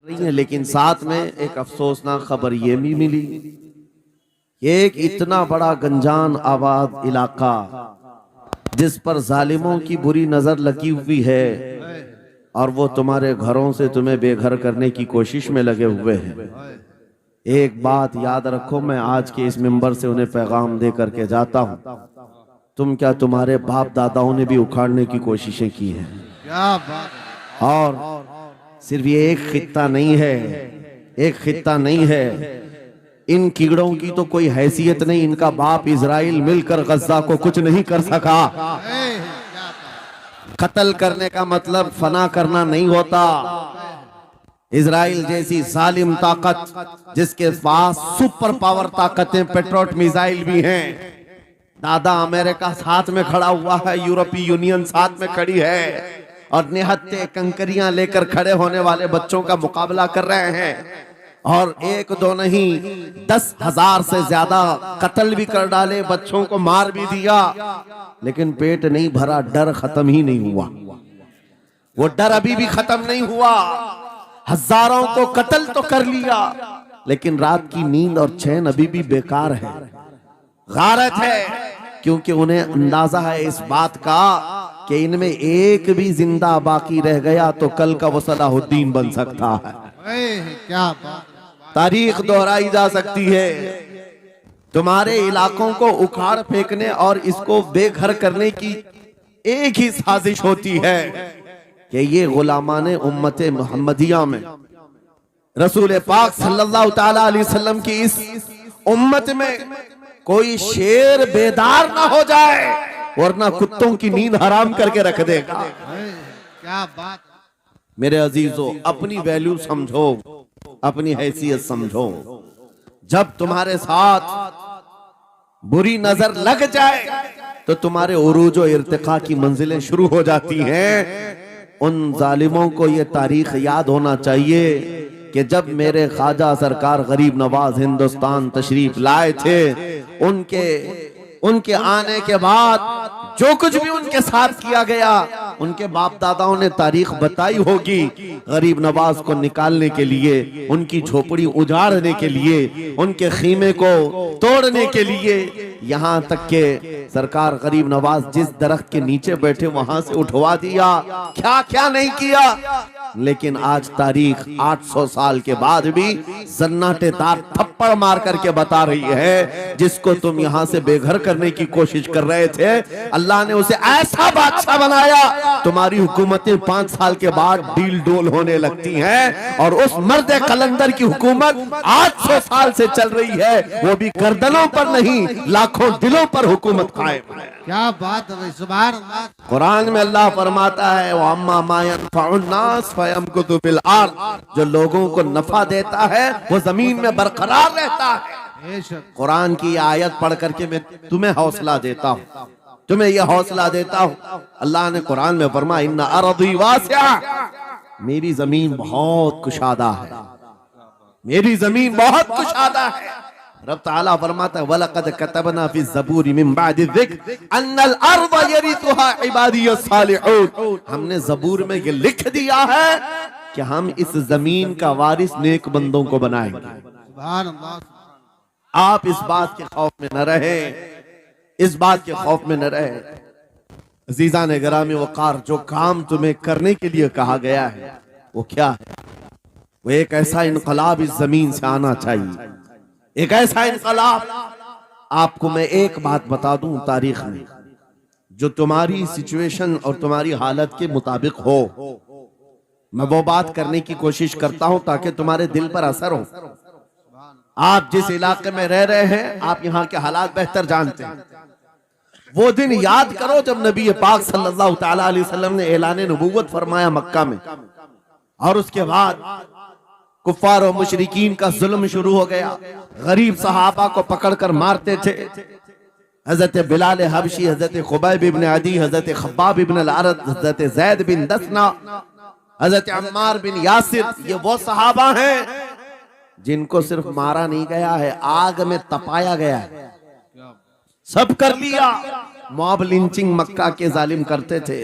रही है, लेकिन साथ में एक अफसोसनाक खबर ये भी मिली, एक इतना बड़ा गंजान आबाद इलाका जिस पर जालिमों की बुरी नजर लगी हुई है और वो तुम्हारे घरों से तुम्हें बेघर करने की कोशिश में लगे हुए हैं। एक बात याद रखो, मैं आज के इस मिंबर से उन्हें पैगाम दे करके जाता हूं, तुम क्या तुम्हारे बाप दादाओं ने भी उखाड़ने की कोशिशें की हैं। क्या बात। और सिर्फ ये एक खित्ता नहीं है, एक खित्ता नहीं है, इन कीड़ों की तो कोई हैसियत नहीं। इनका बाप इजराइल मिलकर गज्जा को कुछ नहीं कर सका। कत्ल करने का मतलब फना करना नहीं होता। इजराइल जैसी जालिम ताकत जिसके पास सुपर पावर ताकतें, पेट्रोट मिसाइल भी हैं, दादा अमेरिका साथ में खड़ा हुआ है, यूरोपीय यूनियन साथ में खड़ी है और निहत्ते कंकरियां लेकर खड़े होने वाले बच्चों का मुकाबला कर रहे हैं। और एक दो नहीं 10,000 से ज्यादा कत्ल भी कर डाले, बच्चों को मार भी दिया, लेकिन पेट नहीं भरा, डर खत्म ही नहीं हुआ। वो डर अभी भी खत्म नहीं हुआ। हजारों को कत्ल तो कर लिया, लेकिन रात की नींद और चैन अभी भी बेकार है, गारत है, क्योंकि उन्हें अंदाजा है इस बात का कि इनमें एक भी जिंदा बाकी रह गया तो कल का वो सलाहुद्दीन बन सकता है। क्या बात। तारीख दोहराई जा सकती है। तुम्हारे इलाकों को उखाड़ फेंकने और इसको बेघर करने की एक ही साजिश होती है कि ये गुलामाने उम्मत मोहम्मदिया में रसूल पाक सल्लल्लाहु ताला अलैहि वसल्लम की इस उम्मत में कोई शेर बेदार ना हो जाए, वरना कुत्तों की नींद हराम करके रख देगा। क्या बात। मेरे अजीजों, अपनी वैल्यू समझो, अपनी हैसियत समझो। जब तुम्हारे साथ बुरी नजर लग जाए तो तुम्हारे उरूज और इर्तिका की मंजिलें शुरू हो जाती हैं। उन जालिमों को ये तारीख याद होना चाहिए कि जब मेरे ख्वाजा सरकार गरीब नवाज हिंदुस्तान तशरीफ लाए थे, उनके आने के बाद जो कुछ भी उनके साथ किया गया, उनके बाप दादाओं ने तारीख बताई होगी। गरीब नवाज को निकालने के लिए, उनकी झोपड़ी उजाड़ने के लिए, उनके खीमे को तोड़ने के लिए, यहाँ तक के सरकार गरीब नवाज जिस दरख्त के नीचे बैठे वहां से उठवा दिया, क्या क्या नहीं किया। लेकिन आज तारीख 800 साल के बाद भी सन्नाटेदार थप्पड़ मार करके बता रही है, जिसको तुम यहाँ से बेघर करने की कोशिश कर रहे थे, अल्लाह ने उसे ऐसा बादशाह बनाया। तुम्हारी हुकूमतें 5 साल के बाद डील डोल होने लगती हैं और उस मर्द कलंदर की हुकूमत 800 साल से चल रही है, वो भी गर्दनों पर नहीं, लाखों दिलों पर हुकूमत कायम है। क्या बात है, सुभान अल्लाह। कुरान में अल्लाह फरमाता है, वो अम्मा मा यनफउन्नास फयमकुतु फिल अर्द, जो लोगों को नफा देता है वो जमीन में बरकरार रहता है। कुरान की आयत पढ़ करके मैं तुम्हें हौसला देता हूँ, तुम्हें यह हौसला देता हूँ। अल्लाह ने कुरान में फरमाया, इन्ना अर्दी वासिआ, मेरी जमीन बहुत कुशादा है, मेरी जमीन बहुत कुशादा है। रब ताला फरमाता है, वलक़द कतबना फी ज़बूर मिन बअदि ज़िक्र अन्नल अर्द यरिथुहा इबादियस सालिहून, हमने ज़बूर में ये लिख दिया है कि हम इस जमीन का वारिस नेक बंदों को बनाएंगे। सुभान अल्लाह। आप इस बात के खौफ में न रहे, इस बात के खौफ में न रहे। अज़ीज़ान गिरामी वक़ार, जो काम तुम्हें करने के लिए कहा गया है वो क्या है? वो एक ऐसा इनकलाब इस जमीन से आना चाहिए, एक ऐसा इनकलाब। आपको मैं एक बात बता दूं, तारीख में जो तुम्हारी सिचुएशन और तुम्हारी हालत के मुताबिक हो, मैं वो बात करने की कोशिश करता हूं ताकि तुम्हारे दिल पर असर हो। आप जिस इलाके में रह रहे हैं, आप यहाँ के हालात बेहतर जानते हैं। वो दिन याद करो जब नबी पाक सल्लल्लाहु ताला अलैहि वसल्लम ने ऐलान नबूवत फरमाया मक्का में, और उसके बाद कुफ्फार और मुशरिकीन का जुल्म शुरू हो गया। गरीब सहाबा को पकड़कर मारते थे। हजरत बिलाल हबशी, हजरत खुबैब इब्न अदी, हजरत खब्बाब इब्न अल-अरद, हजरत जैद बिन दसना, हजरत अम्मार बिन यासिर, ये वो सहाबा हैं जिनको सिर्फ मारा नहीं गया है, आग में तपाया गया है। सब कर लिया। मॉब लिंचिंग मक्का के जालिम करते थे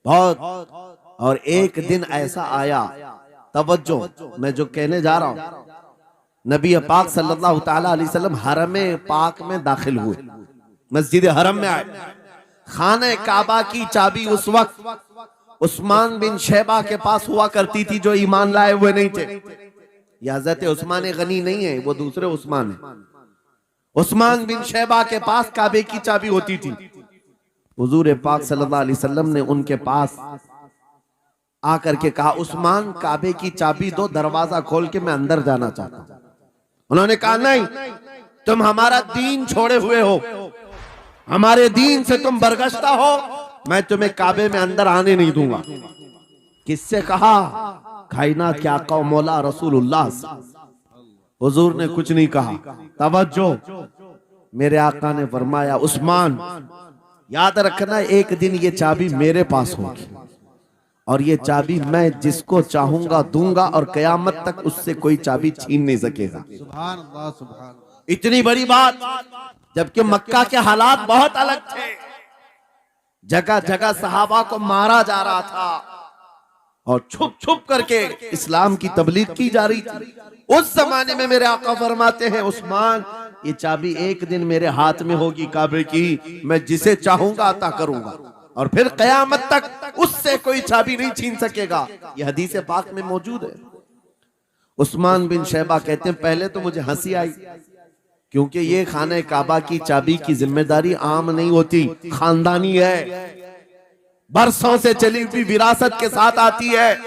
बहुत। और एक दिन ऐसा आया तवज्जो, मैं जो कहने जा रहा हूं, नबी पाक सल्लल्लाहु ताला अलैहि वसल्लम हरम पाक में दाखिल हुए, मस्जिद हरम में आए। खाने काबा की चाबी उस वक्त उस्मान बिन शैबा के पास हुआ करती थी, जो ईमान लाए हुए नहीं थे। ये हजरत उस्मान गनी नहीं है, वो दूसरे उस्मान है। उस्मान बिन शैबा के पास काबे की चाबी होती थी। हुजूर पाक सल्लल्लाहु अलैहि वसल्लम ने उनके पास आकर के कहा, उस्मान काबे की चाबी दो, दरवाजा खोल के मैं अंदर जाना चाहता हूं। उन्होंने कहा, नहीं, तुम हमारा दीन छोड़े हुए हो, हमारे दीन से तुम बरगश्ता हो, मैं तुम्हें काबे में अंदर आने नहीं दूंगा। किससे कहा? कायनात के आका मौला रसूलुल्लाह से। हुजूर ने कुछ नहीं कहा। तवज्जो, मेरे आका ने फरमाया, उस्मान याद रखना, एक दिन ये चाबी मेरे पास होगी और ये चाबी मैं जिसको चाहूंगा दूंगा और कयामत तक उससे कोई चाबी छीन नहीं सकेगा। सुभान अल्लाह, सुभान अल्लाह। इतनी बड़ी बात, जबकि मक्का के हालात बहुत अलग थे। जगह जगह सहाबा को मारा जा रहा था और छुप छुप करके इस्लाम की तबलीग की जा रही थी। उस जमाने में मेरे आका फरमाते हैं, उस्मान ये चाबी एक दिन मेरे हाथ में होगी काबे की, मैं जिसे चाहूंगा अता करूंगा और फिर कयामत तक उससे कोई चाबी नहीं छीन सकेगा। यह हदीस पाक में मौजूद है। उस्मान बिन शैबा कहते हैं, पहले तो मुझे हंसी आई, क्योंकि ये खाने काबा की चाबी की जिम्मेदारी आम नहीं होती, खानदानी है, बरसों से चली हुई विरासत के साथ आती है।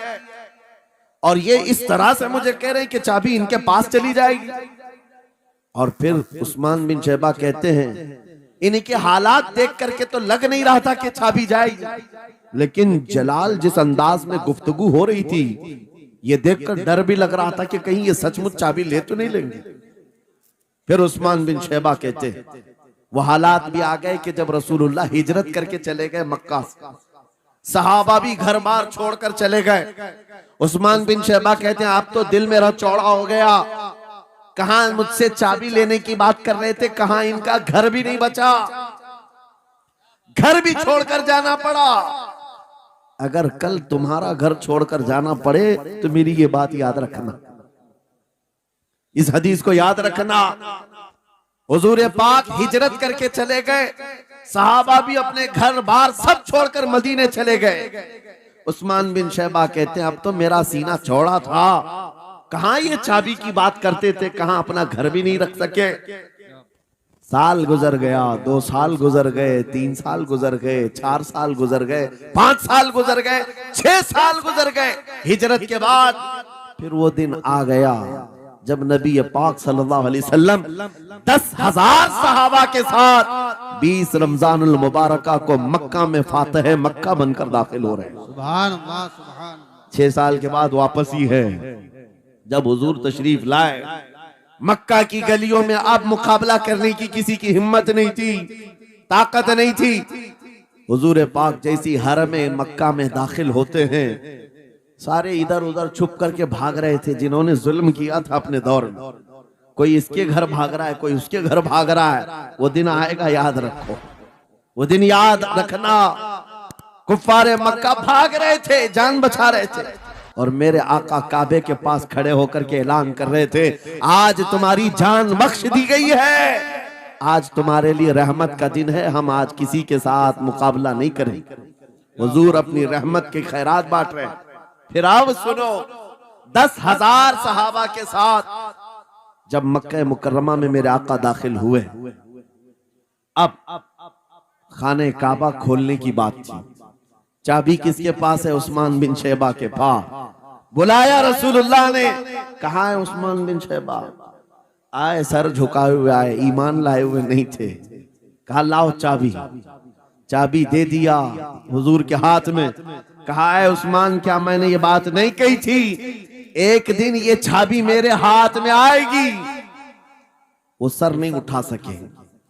और ये इस तरह से मुझे कह रहे हैं कि चाबी इनके पास चली जाएगी। और फिर उस्मान बिन शैबा कहते हैं, इनके हालात देख करके तो लग नहीं रहा था कि चाबी जाएगी, लेकिन जलाल जिस अंदाज में गुफ्तगू हो रही थी, ये देखकर डर भी लग रहा था कि कहीं ये सचमुच चाबी ले तो नहीं लेंगे। फिर उस्मान बिन शैबा कहते हैं, वो हालात भी आ गए कि जब रसूलुल्लाह हिजरत करके चले गए मक्का से, सहाबा भी घर बार छोड़कर चले गए। उस्मान बिन शैबा कहते हैं, आप तो दिल मेरा चौड़ा हो गया, कहां मुझसे चाबी लेने की बात कर रहे थे, कहां इनका घर भी नहीं बचा, घर भी छोड़कर जाना पड़ा। अगर कल तुम्हारा घर छोड़कर जाना पड़े तो मेरी ये बात याद रखना, इस हदीस को याद रखना। हुजूर पाक हिजरत करके चले गए, सहाबा भी अपने घर बार सब छोड़कर मदीने चले गए। उस्मान बिन शैबा कहते हैं, अब तो मेरा सीना चौड़ा था, कहां ये चाबी की बात करते थे, कहां अपना घर भी नहीं रख सके। साल गुजर गया, 2 साल गुजर गए, 3 साल गुजर गए, 4 साल गुजर गए, 5 साल गुजर गए, 6 साल गुजर गए। हिजरत के बाद फिर वो दिन आ गया जब नबी पाक सल्लल्लाहु अलैहि वसल्लम 10,000 सहाबा के साथ 20 रमजानुल मुबारका को मक्का में फातह मक्का बनकर दाखिल हो रहे हैं। सुभान अल्लाह, सुभान अल्लाह। 6 साल के बाद वापस ही है, जब हुजूर तशरीफ लाए। मक्का की गलियों में अब मुकाबला करने की किसी की हिम्मत नहीं थी, ताकत नहीं थी। हुजूर पाक जैसी हरम मक्का में दाखिल होते हैं, सारे इधर उधर छुप करके भाग रहे थे जिन्होंने जुल्म किया था अपने दौर में। कोई इसके घर भाग रहा है, कोई उसके घर भाग रहा है। वो दिन आएगा, याद रखो, वो दिन याद रखना। कुफ्फारे मक्का भाग रहे थे, जान बचा रहे थे, और मेरे आका काबे के पास खड़े होकर के ऐलान कर रहे थे, आज तुम्हारी जान बख्श दी गई है, आज तुम्हारे लिए रहमत का दिन है, हम आज किसी के साथ मुकाबला नहीं करेंगे। हुजूर अपनी रहमत के खैरात बांट रहे हैं। फिर अब सुनो, 10,000 सहाबा के साथ जब मक्का मुकर्रमा में मेरे आका दाखिल हुए, अब खाने काबा खोलने की बात थी। चाबी किसके पास है? उस्मान बिन शैबा के पास। बुलाया रसूलुल्लाह ने, कहा है उस्मान बिन शैबा? आए, सर झुकाए हुए आए, ईमान लाए हुए नहीं थे। कहा लाओ चाबी। चाबी दे दिया हुजूर के हाथ में। कहा है उस्मान, क्या मैंने ये बात नहीं कही थी, एक दिन ये चाबी मेरे हाथ में आएगी? वो सर नहीं उठा सके,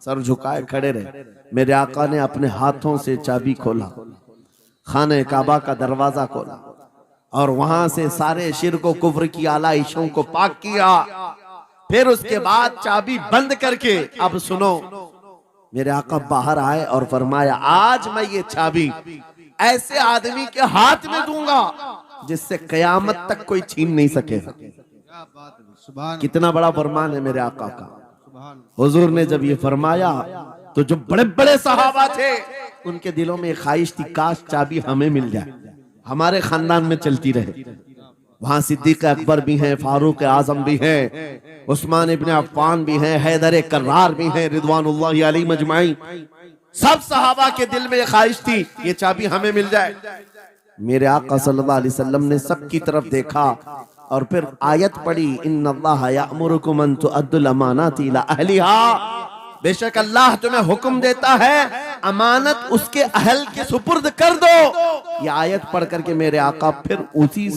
सर झुकाए खड़े रहे। मेरे आका ने अपने हाथों से चाबी खोला, खाने काबा का दरवाजा खोला और वहां से सारे शिर्क व कुफ्र की आलाइशों को पाक किया। फिर उसके बाद चाबी बंद करके, अब सुनो, मेरे आका बाहर आए और फरमाया, आज मैं ये चाबी ऐसे आदमी के हाथ में दूंगा जिससे कयामत तक कोई छीन नहीं सकेगा। क्या बात है, सुभान कितना बड़ा फरमान है मेरे आका का। सुभान हुजूर ने जब ये फरमाया तो जो बड़े बड़े सहाबा थे उनके दिलों में ख्वाहिश थी, काश चाबी हमें मिल जाए, हमारे खानदान में चलती रहे। वहां सिद्दीक अकबर भी हैं, फारूक आजम भी हैं, उस्मान इब्ने अफ्फान भी हैं, हैदर कर्रार भी हैं, रिदवानुल्लाहि अलैहि मजमाइन। सब सहाबा के दिल में ख्वाहिश थी ये चाबी हमें मिल जाए। मेरे आका सल्लल्लाहु अलैहि वसल्लम ने सबकी तरफ देखा और फिर आयत पढ़ी, इन्नल्लाह यअमुरुकुम अन तुअद्दुल अमानाति इला अहलिहा। बेशक अल्लाह तुम्हें हुक्म देता है अमानत उसके अहल के सुपुर्द कर दो। ये आयत पढ़ करके मेरे आका फिर उन्हीं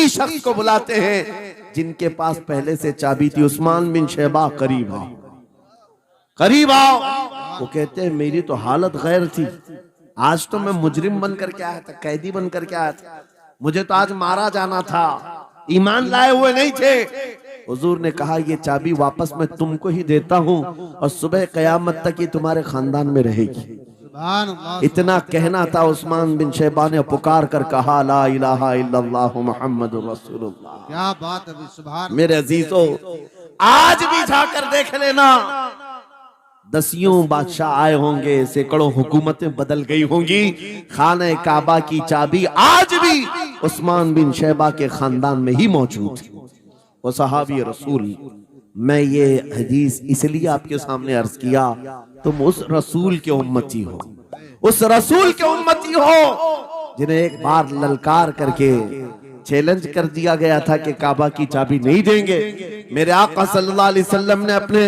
शख्स को बुलाते हैं जिनके पास पहले से चाबी थी, उस्मान बिन शैबा, करीब आओ, करीब आओ। वो कहते हैं मेरी तो हालत गैर थी, आज तो मैं मुजरिम बन करके आया था, कैदी बन करके आया था, मुझे तो आज मारा जाना था, ईमान लाए हुए नहीं थे। हुजूर ने कहा ये चाबी वापस मैं तुमको ही देता हूँ और सुबह कयामत तक ये तुम्हारे खानदान में रहेगी। सुभान अल्लाह। इतना कहना था, उस्मान बिन शैबा ने पुकार कर कहा, ला इलाहा इल्लल्लाह मुहम्मदुर रसूलुल्लाह। क्या बात है, सुभान। मेरे अजीजों, आज भी जाकर देख लेना, दसियों बादशाह आए होंगे, सैकड़ों हुकूमतें बदल गई होंगी, खाने काबा की चाबी आज भी उस्मान बिन शैबा के खानदान में ही मौजूद है। वो सहाबी रसूल। मैं ये हदीस इसलिए आपके सामने अर्ज किया, तुम उस रसूल के उम्मती हो, उस रसूल के उम्मती हो जिन्हें एक बार ललकार करके चैलेंज कर दिया गया था कि काबा की चाबी नहीं देंगे। मेरे आका सल्लल्लाहु अलैहि वसल्लम ने अपने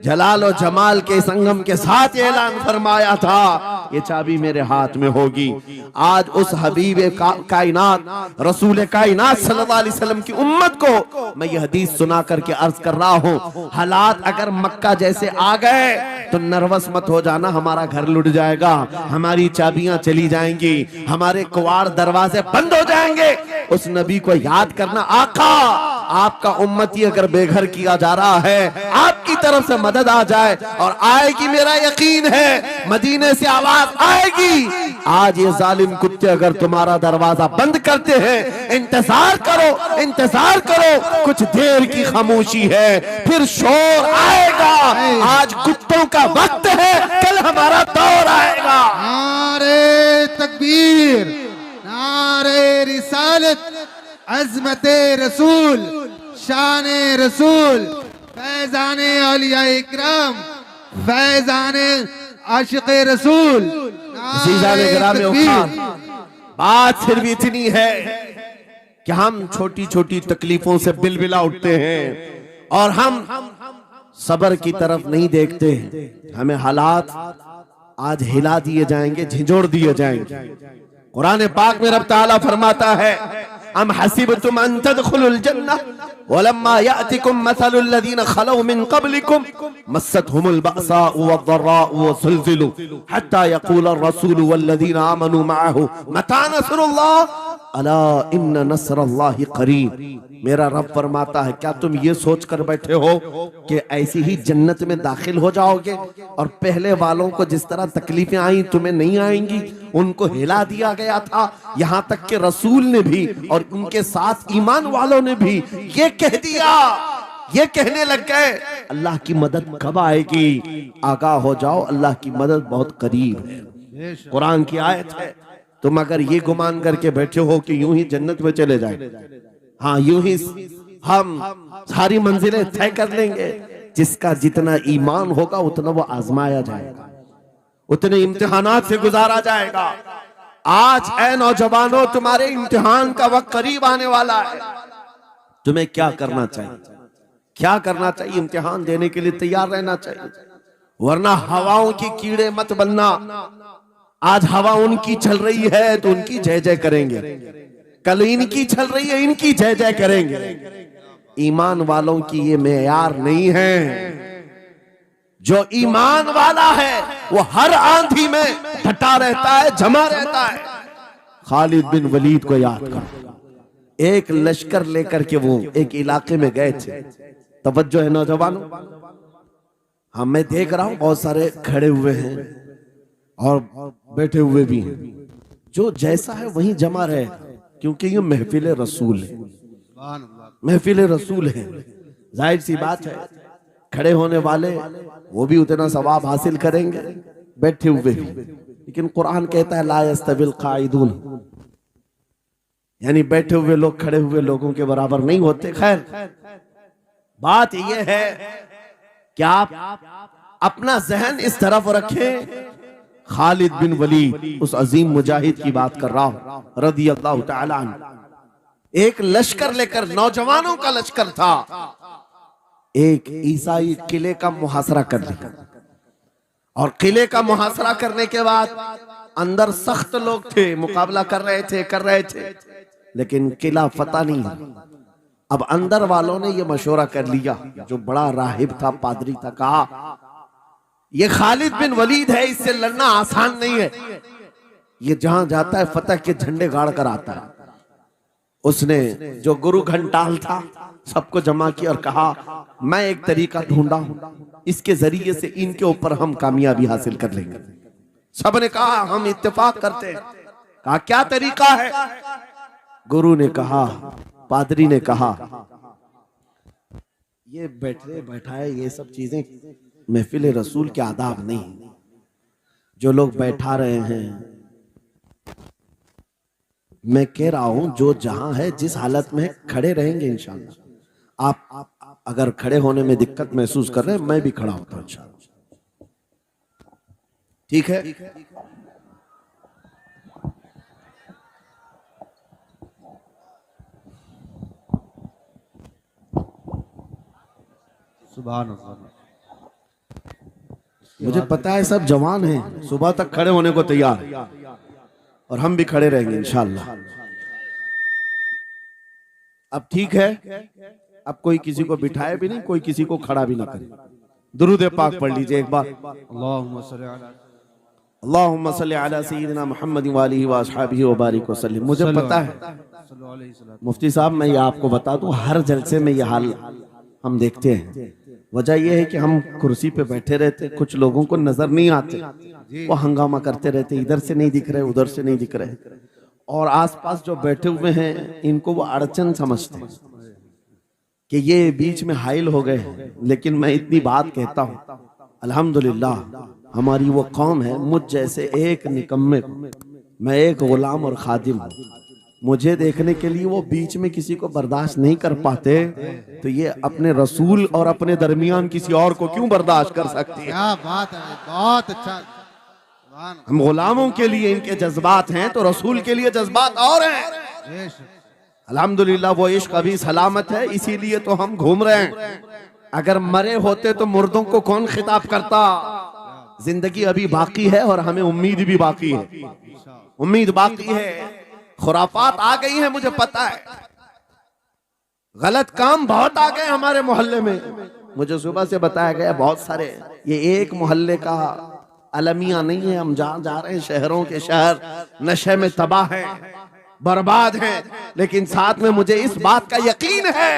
जलाल और जमाल के संगम के साथ ऐलान फरमाया था ये चाबी मेरे हाथ में होगी। आज उस हबीब कायनात रसूल कायनात सल्लल्लाहु अलैहि वसल्लम की उम्मत को मैं ये हदीस सुना करके अर्ज कर रहा हूँ, हालात अगर मक्का जैसे आ गए तो नर्वस मत हो जाना, हमारा घर लुट जाएगा, हमारी चाबियां चली जाएंगी, हमारे कुवाड़ दरवाजे बंद हो जाएंगे। उस नबी को याद करना, आका आपका उम्मती अगर बेघर किया जा रहा है, आपकी तरफ से मदद आ जाए और आएगी, मेरा यकीन है मदीने से आवाज आएगी। आज ये जालिम कुत्ते अगर तुम्हारा दरवाजा बंद करते हैं, इंतजार करो, इंतजार करो, कुछ देर की खामोशी है, फिर शोर आएगा। आज कुत्तों का वक्त है, कल हमारा दौर आएगा। नारे तकबीर, नारे रिसालत, अज़मते रसूल, शाने रसूल, फैजाने औलिया इकराम, फैजाने आशिक़े रसूल। बात सिर्फ इतनी है कि हम छोटी छोटी तकलीफों से बिलबिला उठते हैं और हम सबर की तरफ नहीं देखते हैं। हमें हालात आज हिला दिए जाएंगे, झिझोड़ दिए जाएंगे। कुरान पाक में रब ताला फरमाता है, अम हसीबतुम अन तदखुलुल जन्नह वलम्मा यातिकुम मसलुल लदीना खलौ मिन क़ब्लिकुम मस्सतहुमुल बअसाउ वद्दर्राउ वज़ुलज़िलू हत्ता यक़ूल अर्रसूल वल्लदीना आमनू मअहु मता नस्रुल्लाह अला इन्न नस्रल्लाहि क़रीब। मेरा रब फरमाता है, क्या तुम ये सोच कर बैठे हो कि ऐसी ही जन्नत में दाखिल हो जाओगे और पहले वालों को जिस तरह तकलीफें आई तुम्हें नहीं आएंगी? उनको हिला दिया गया था, यहाँ तक कि रसूल ने भी और उनके साथ ईमान वालों ने भी ये कह दिया, ये कहने लग गए अल्लाह की मदद कब आएगी? आगाह हो जाओ, अल्लाह की मदद बहुत करीब है। कुरान की आयत है। तुम अगर ये गुमान करके बैठे हो कि यूं ही जन्नत में चले जाए, हाँ यूं ही हम सारी मंजिलें तय कर लेंगे, जिसका जितना ईमान होगा उतना वो आजमाया जाएगा, उतने इम्तिहानात से गुजारा जाएगा। आज ऐ नौजवानों, तुम्हारे इम्तिहान का वक्त करीब आने वाला है। तुम्हें क्या करना चाहिए? क्या करना चाहिए? इम्तिहान देने के लिए तैयार रहना चाहिए, वरना हवाओं की कीड़े मत बनना। आज हवा उनकी चल रही है तो उनकी जय जय करेंगे, कल इनकी चल रही है इनकी जय जय करेंगे। ईमान वालों की ये मेयार नहीं है। जो ईमान वाला है वो हर आंधी में डटा रहता है, जमा रहता है। खालिद बिन वलीद को याद करो, एक लश्कर लेकर के वो एक इलाके में गए थे। तवज्जो है नौजवानों, हाँ मैं देख रहा हूं बहुत सारे खड़े हुए हैं और बैठे हुए भी हैं। जो जैसा है वहीं जमा रहे, क्योंकि ये महफिल रसूल है, सुभान अल्लाह। महफिल रसूल है। जाहिर सी बात है खड़े होने वाले वो भी उतना सवाब हासिल करेंगे, बैठे हुए भी। लेकिन कुरान कहता है ला यस्तविल काइदून, यानी बैठे हुए लोग खड़े हुए लोगों के बराबर नहीं होते। खैर बात यह है कि आप अपना जहन इस तरफ रखें। खालिद बिन वलीद, उस अजीम मुजाहिद की बात कर रहा हूं रदी अल्लाह तआला अन्हु, एक लश्कर लेकर, नौजवानों का लश्कर था, एक ईसाई किले का मुहासरा कर लिया। और किले का मुहासरा करने के बाद अंदर सख्त लोग थे, मुकाबला कर रहे थे, लेकिन किला फतह नहीं हुआ। अब अंदर वालों ने यह मशवरा कर लिया, जो बड़ा राहिब था, पादरी था, कहा ये खालिद बिन वलीद है, इससे लड़ना आसान नहीं है, ये जहां जाता है फतह के झंडे गाड़ कर आता है। उसने जो गुरु घंटाल था सबको जमा किया और कहा मैं एक तरीका ढूंढा हूं, इसके जरिए से इनके ऊपर हम कामयाबी हासिल कर लेंगे। सबने कहा हम इत्तेफाक करते हैं। कहा क्या तरीका है? गुरु ने कहा, पादरी ने कहा ये बैठाए ये सब चीजें महफिल रसूल के आदाब नहीं। जो लोग बैठा रहे हैं, मैं कह रहा हूं जो जहां है जिस हालत में है खड़े रहेंगे इंशाअल्लाह। आप अगर खड़े होने में दिक्कत महसूस कर रहे हैं, मैं भी खड़ा होता हूं इंशाअल्लाह, ठीक है? सुभान अल्लाह। मुझे पता है सब जवान हैं, सुबह तक खड़े होने को तैयार है, और हम भी खड़े रहेंगे इंशाअल्लाह। अब ठीक है, अब कोई किसी को बिठाए भी नहीं, कोई किसी को खड़ा भी ना करे। दुरूद पाक पढ़ लीजिए एक बार। अल्लाहुम्मा सल्ली अला सय्यिदिना मुहम्मद व आलिहि व अस्हाबिहि व बारिक वसल्लम। मुझे पता है मुफ्ती साहब, मैं ये आपको बता दूं, हर जलसे में ये हाल हम देखते हैं। वजह यह है कि हम कुर्सी पे बैठे रहते, कुछ लोगों को नजर नहीं आते, वो हंगामा करते रहते, इधर से नहीं दिख रहे, उधर से नहीं दिख रहे, और आसपास जो बैठे हुए हैं इनको वो अड़चन समझते हैं कि ये बीच में हाइल हो गए। लेकिन मैं इतनी बात कहता हूं, अल्हम्दुलिल्लाह हमारी वो कौम है, मुझ जैसे एक निकम्मे को, मैं एक गुलाम और खादिम हूं, मुझे देखने के लिए वो बीच में किसी को बर्दाश्त नहीं कर पाते, तो ये अपने रसूल और अपने दरमियान किसी और को क्यों बर्दाश्त कर सकती है? क्या बात है, बहुत अच्छा। हम गुलामों के लिए इनके जज्बात हैं, तो रसूल के लिए जज्बात और हैं। अल्हम्दुलिल्लाह वो इश्क अभी सलामत है, इसीलिए तो हम घूम रहे हैं। अगर मरे होते तो मुर्दों को कौन खिताब करता? जिंदगी अभी बाकी है और हमें उम्मीद भी बाकी है, उम्मीद बाकी है। खुराफात आ गई है, मुझे पता है, गलत काम बहुत आ गए हमारे मोहल्ले में। मुझे सुबह से बताया गया बहुत सारे, ये एक मोहल्ले का अलमिया नहीं है, हम जहां जा रहे हैं शहरों के शहर नशे में तबाह हैं, बर्बाद हैं। लेकिन साथ में मुझे इस बात का यकीन है,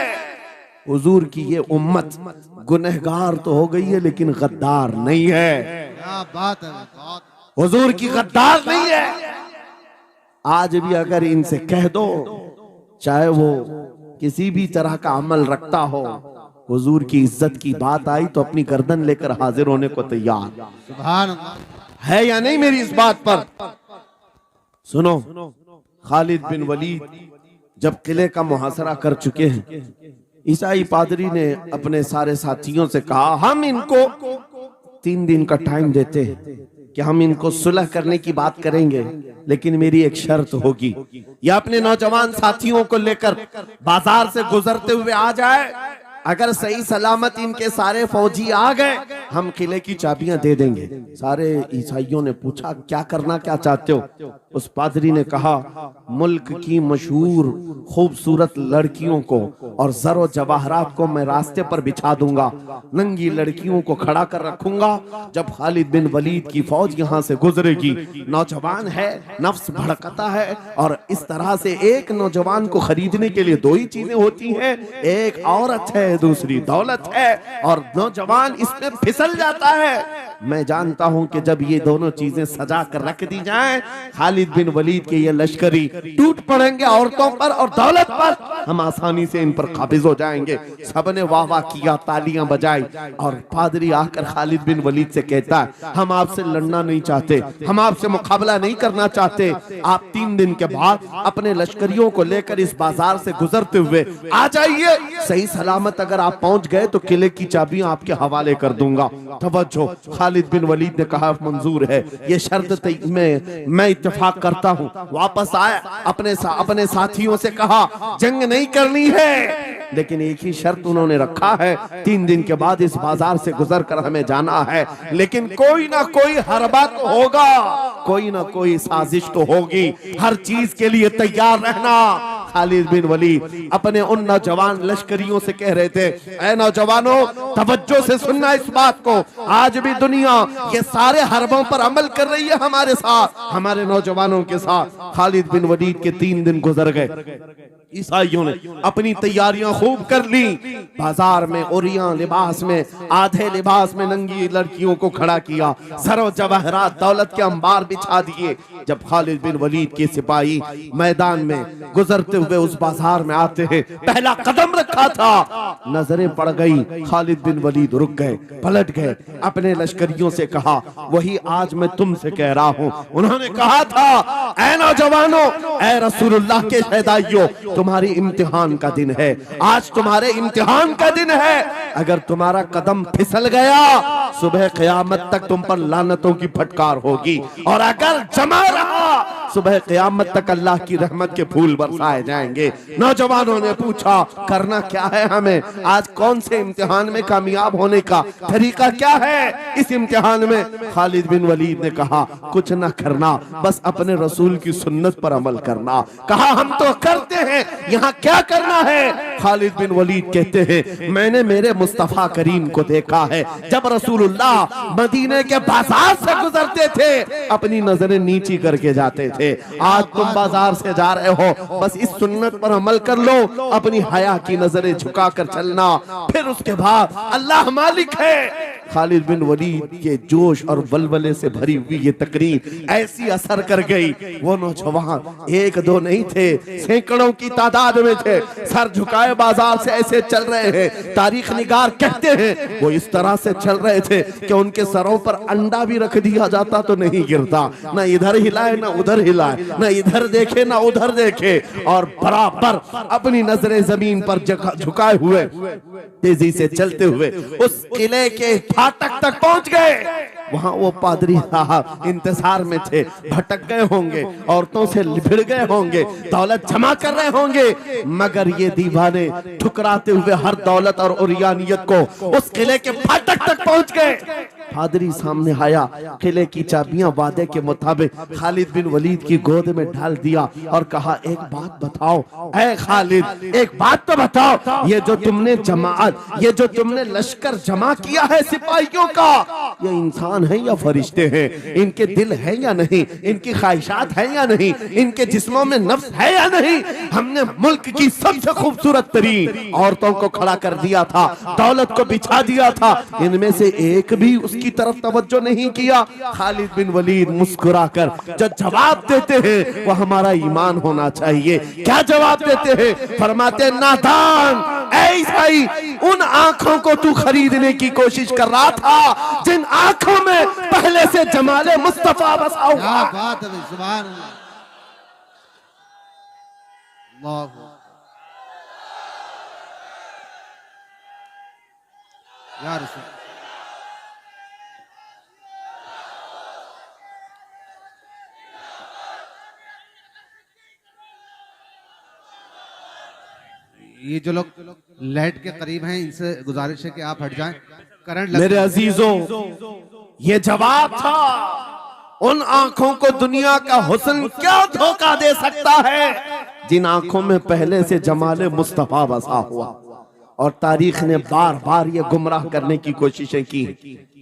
हुजूर की ये उम्मत गुनहगार तो हो गई है लेकिन गद्दार नहीं है। क्या बात है, हुजूर की गद्दार नहीं है। आज भी अगर इनसे कह दो, चाहे वो किसी भी तरह का अमल रखता हो, हुजूर की इज्जत की बात आई तो अपनी गर्दन लेकर हाजिर होने को तैयार। सुभान अल्लाह। है या नहीं मेरी इस बात पर? सुनो, खालिद बिन वलीद जब किले का मुहासरा कर चुके हैं, ईसाई पादरी ने अपने सारे साथियों से कहा हम इनको 3 दिन का टाइम देते हैं कि हम इनको सुलह करने की बात करेंगे, लेकिन मेरी एक शर्त होगी, या अपने नौजवान साथियों को लेकर बाजार से गुजरते हुए आ जाए, अगर सही सलामत इनके सारे फौजी आ गए हम किले की चाबियां दे देंगे। सारे ईसाइयों ने पूछा क्या करना, क्या चाहते हो? उस पादरी ने कहा मुल्क की मशहूर खूबसूरत लड़कियों को और जरो जवाहरात को मैं रास्ते पर बिछा दूंगा, नंगी लड़कियों को खड़ा कर रखूंगा। जब खालिद बिन वलीद की फौज यहाँ से गुजरेगी, नौजवान है, नफ्स भड़कता है, और इस तरह से एक नौजवान को खरीदने के लिए 2 ही चीजें होती हैं, एक औरत है, दूसरी दौलत है, और नौजवान इसमें फिसल जाता है। मैं जानता हूं कि जब ये दोनों चीजें सजा कर रख दी जाएं, खालिद बिन वलीद के ये लश्करी टूट पड़ेंगे औरतों पर और दौलत पर, हम आसानी से इन पर काबिज हो जाएंगे। सबने वाह वाह किया, तालियां बजाई, और पादरी आकर खालिद बिन वलीद से कहता है, हम आपसे लड़ना नहीं चाहते, हम आपसे मुकाबला नहीं करना चाहते। आप 3 दिन के बाद अपने लश्करियों को लेकर इस बाजार से गुजरते हुए आ जाइए। सही सलामत अगर आप पहुंच गए तो किले की चाबियां आपके हवाले कर दूंगा। तवज्जो, खालिद बिन वलीद ने कहा मंजूर है, ये शर्त मैं इत्तेफाक करता हूँ। वापस आए, अपने साथियों से कहा जंग नहीं करनी है, लेकिन एक ही शर्त उन्होंने रखा है, 3 दिन के बाद इस बाजार से गुजर कर हमें जाना है, लेकिन कोई ना कोई हरबा तो होगा, कोई ना कोई साजिश तो होगी, हर चीज के लिए तैयार रहना। खालिद बिन वलीद अपने उन नौजवान लश्करियों से कह रहे थे, ऐ नौजवानों, तवज्जो से सुनना इस बात को, आज भी दुनिया ये सारे हरबों पर अमल कर रही है हमारे साथ, हमारे नौजवानों के साथ। खालिद बिन वलीद के 3 दिन गुजर गए। ईसाइयों ने अपनी तैयारियां खूब कर ली। बाजार में ओरियां लिबास में, आधे लिबास में नंगी लड़कियों को खड़ा किया, सरो जवाहरात दौलत के अंबार बिछा दिए। जब खालिद बिन वलीद के सिपाही मैदान में गुजरते हुए उस बाजार में आते हैं, पहला कदम रखा था, नजरें पड़ गई, खालिद बिन वलीद रुक गए, पलट गए, अपने लश्करियों से कहा, वही आज मैं तुमसे कह रहा हूँ। उन्होंने कहा था, ऐ नौजवानों, ऐ रसूलुल्लाह के शहदाइयों, तुम्हारी इम्तिहान का दिन है, आज तुम्हारे इम्तिहान का दिन है। अगर तुम्हारा कदम फिसल गया, सुबह क़यामत तक तुम पर लानतों की फटकार होगी, और अगर जमा रहा, सुबह क़यामत तक अल्लाह की रहमत के फूल बरसाए जाएंगे। नौजवानों ने पूछा, करना क्या है हमें, आज कौन से इम्तिहान में कामयाब होने का तरीका क्या है इस इम्तिहान में? खालिद बिन वलीद ने कहा, कुछ न करना, बस अपने रसूल की सुन्नत पर अमल करना। कहा, हम तो करते हैं, यहाँ क्या करना है? खालिद बिन वलीद कहते हैं, मैंने मेरे मुस्तफा करीम को देखा है, जब रसूलुल्लाह मदीने के बाजार से गुजरते थे, अपनी नजरें नीची करके जाते थे। आज तुम बाजार से जा रहे हो, बस इस सुन्नत पर अमल कर लो, अपनी हया की नजरें झुकाकर चलना, फिर उसके बाद अल्लाह मालिक है। खालिद बिन वलीद के जोश और वलवले से भरी हुई ये तकरीर ऐसी असर कर गई, वो नौजवान 1-2 नहीं थे, सैकड़ों की तादाद में थे, सर झुकाए बाजार से ऐसे चल रहे हैं। तारीख निगार कहते हैं वो इस तरह से चल रहे थे कि उनके सरों पर अंडा भी रख दिया जाता तो नहीं गिरता, ना इधर हिलाए ना उधर हिलाए, ना इधर देखे ना उधर देखे, और बराबर अपनी नजरें जमीन पर झुकाए हुए तेजी से चलते हुए उस किले के फाटक तक पहुंच गए। वहां वो पादरी साहब इंतजार में थे, भटक गए होंगे, औरतों से भिड़ गए होंगे, दौलत जमा कर रहे होंगे, मगर ये दीवाने ठुकराते हुए हर दौलत और उरियानियत को उस किले के फाटक तक पहुंच गए। पादरी सामने आया, किले की चाबियां वादे के मुताबिक खालिद बिन वलीद की गोद में डाल दिया और कहा, एक बात बताओ ऐ खालिद, एक बात तो बताओ, ये जो तुमने जमात, ये जो तुमने लश्कर जमा किया है सिपाहियों का, ये इंसान है या फरिश्ते हैं? इनके दिल है या नहीं? इनकी ख्वाहिशात है या नहीं? इनके जिस्मों में नफ्स है या नहीं? हमने मुल्क की सबसे खूबसूरत तरीन औरतों को खड़ा कर दिया था, दौलत को बिछा दिया था, इनमें से एक भी उसकी तरफ तवज्जो नहीं किया। खालिद बिन वलीद मुस्कुराकर जो जवाब देते हैं वो हमारा ईमान होना चाहिए। क्या जवाब देते हैं? फरमाते, नादान, ऐ ईसाई, उन आंखों को तू खरीदने की कोशिश कर रहा था जिन आंखों में पहले से जमाले मुस्तफा बसा हुआ। क्या बात है, सुभान अल्लाह। या रसूल, ये जो लोग लाइट के करीब हैं, इनसे गुजारिश है कि आप हट जाएं, करंट लग। मेरे अजीजों, ये जवाब था। उन आंखों को दुनिया का हुस्न क्या धोखा दे सकता है जिन आंखों में पहले से जमाले मुस्तफा बसा हुआ। और तारीख ने बार बार ये गुमराह करने की कोशिशें की,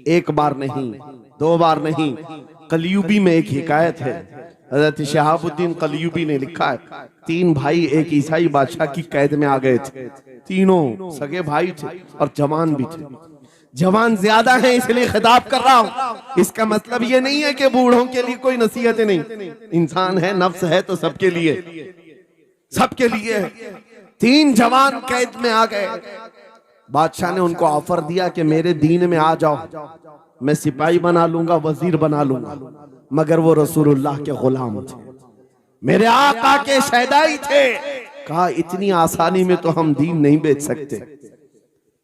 एक बार नहीं, 2 बार नहीं। कलयुबी में एक हिकायत है, हजरत शहाबुद्दीन कलयुबी ने लिखा है, 3 भाई एक ईसाई बादशाह की कैद में आ गए थे। तीनों सगे भाई थे और जवान भी थे। जवान ज्यादा है इसलिए खिताब कर रहा हूं। इसका मतलब ये नहीं है कि बूढ़ों के लिए कोई नसीहत नहीं, इंसान है, नफ्स है तो सबके लिए, सबके लिए। 3 जवान कैद में आ गए। बादशाह ने उनको ऑफर दिया कि मेरे दीन में आ जाओ, मैं सिपाही बना लूंगा, वजीर बना लूंगा। मगर वो रसूलुल्लाह के गुलाम थे, मेरे आका के शहदाई थे। कहा इतनी आसानी में तो हम दीन नहीं बेच सकते।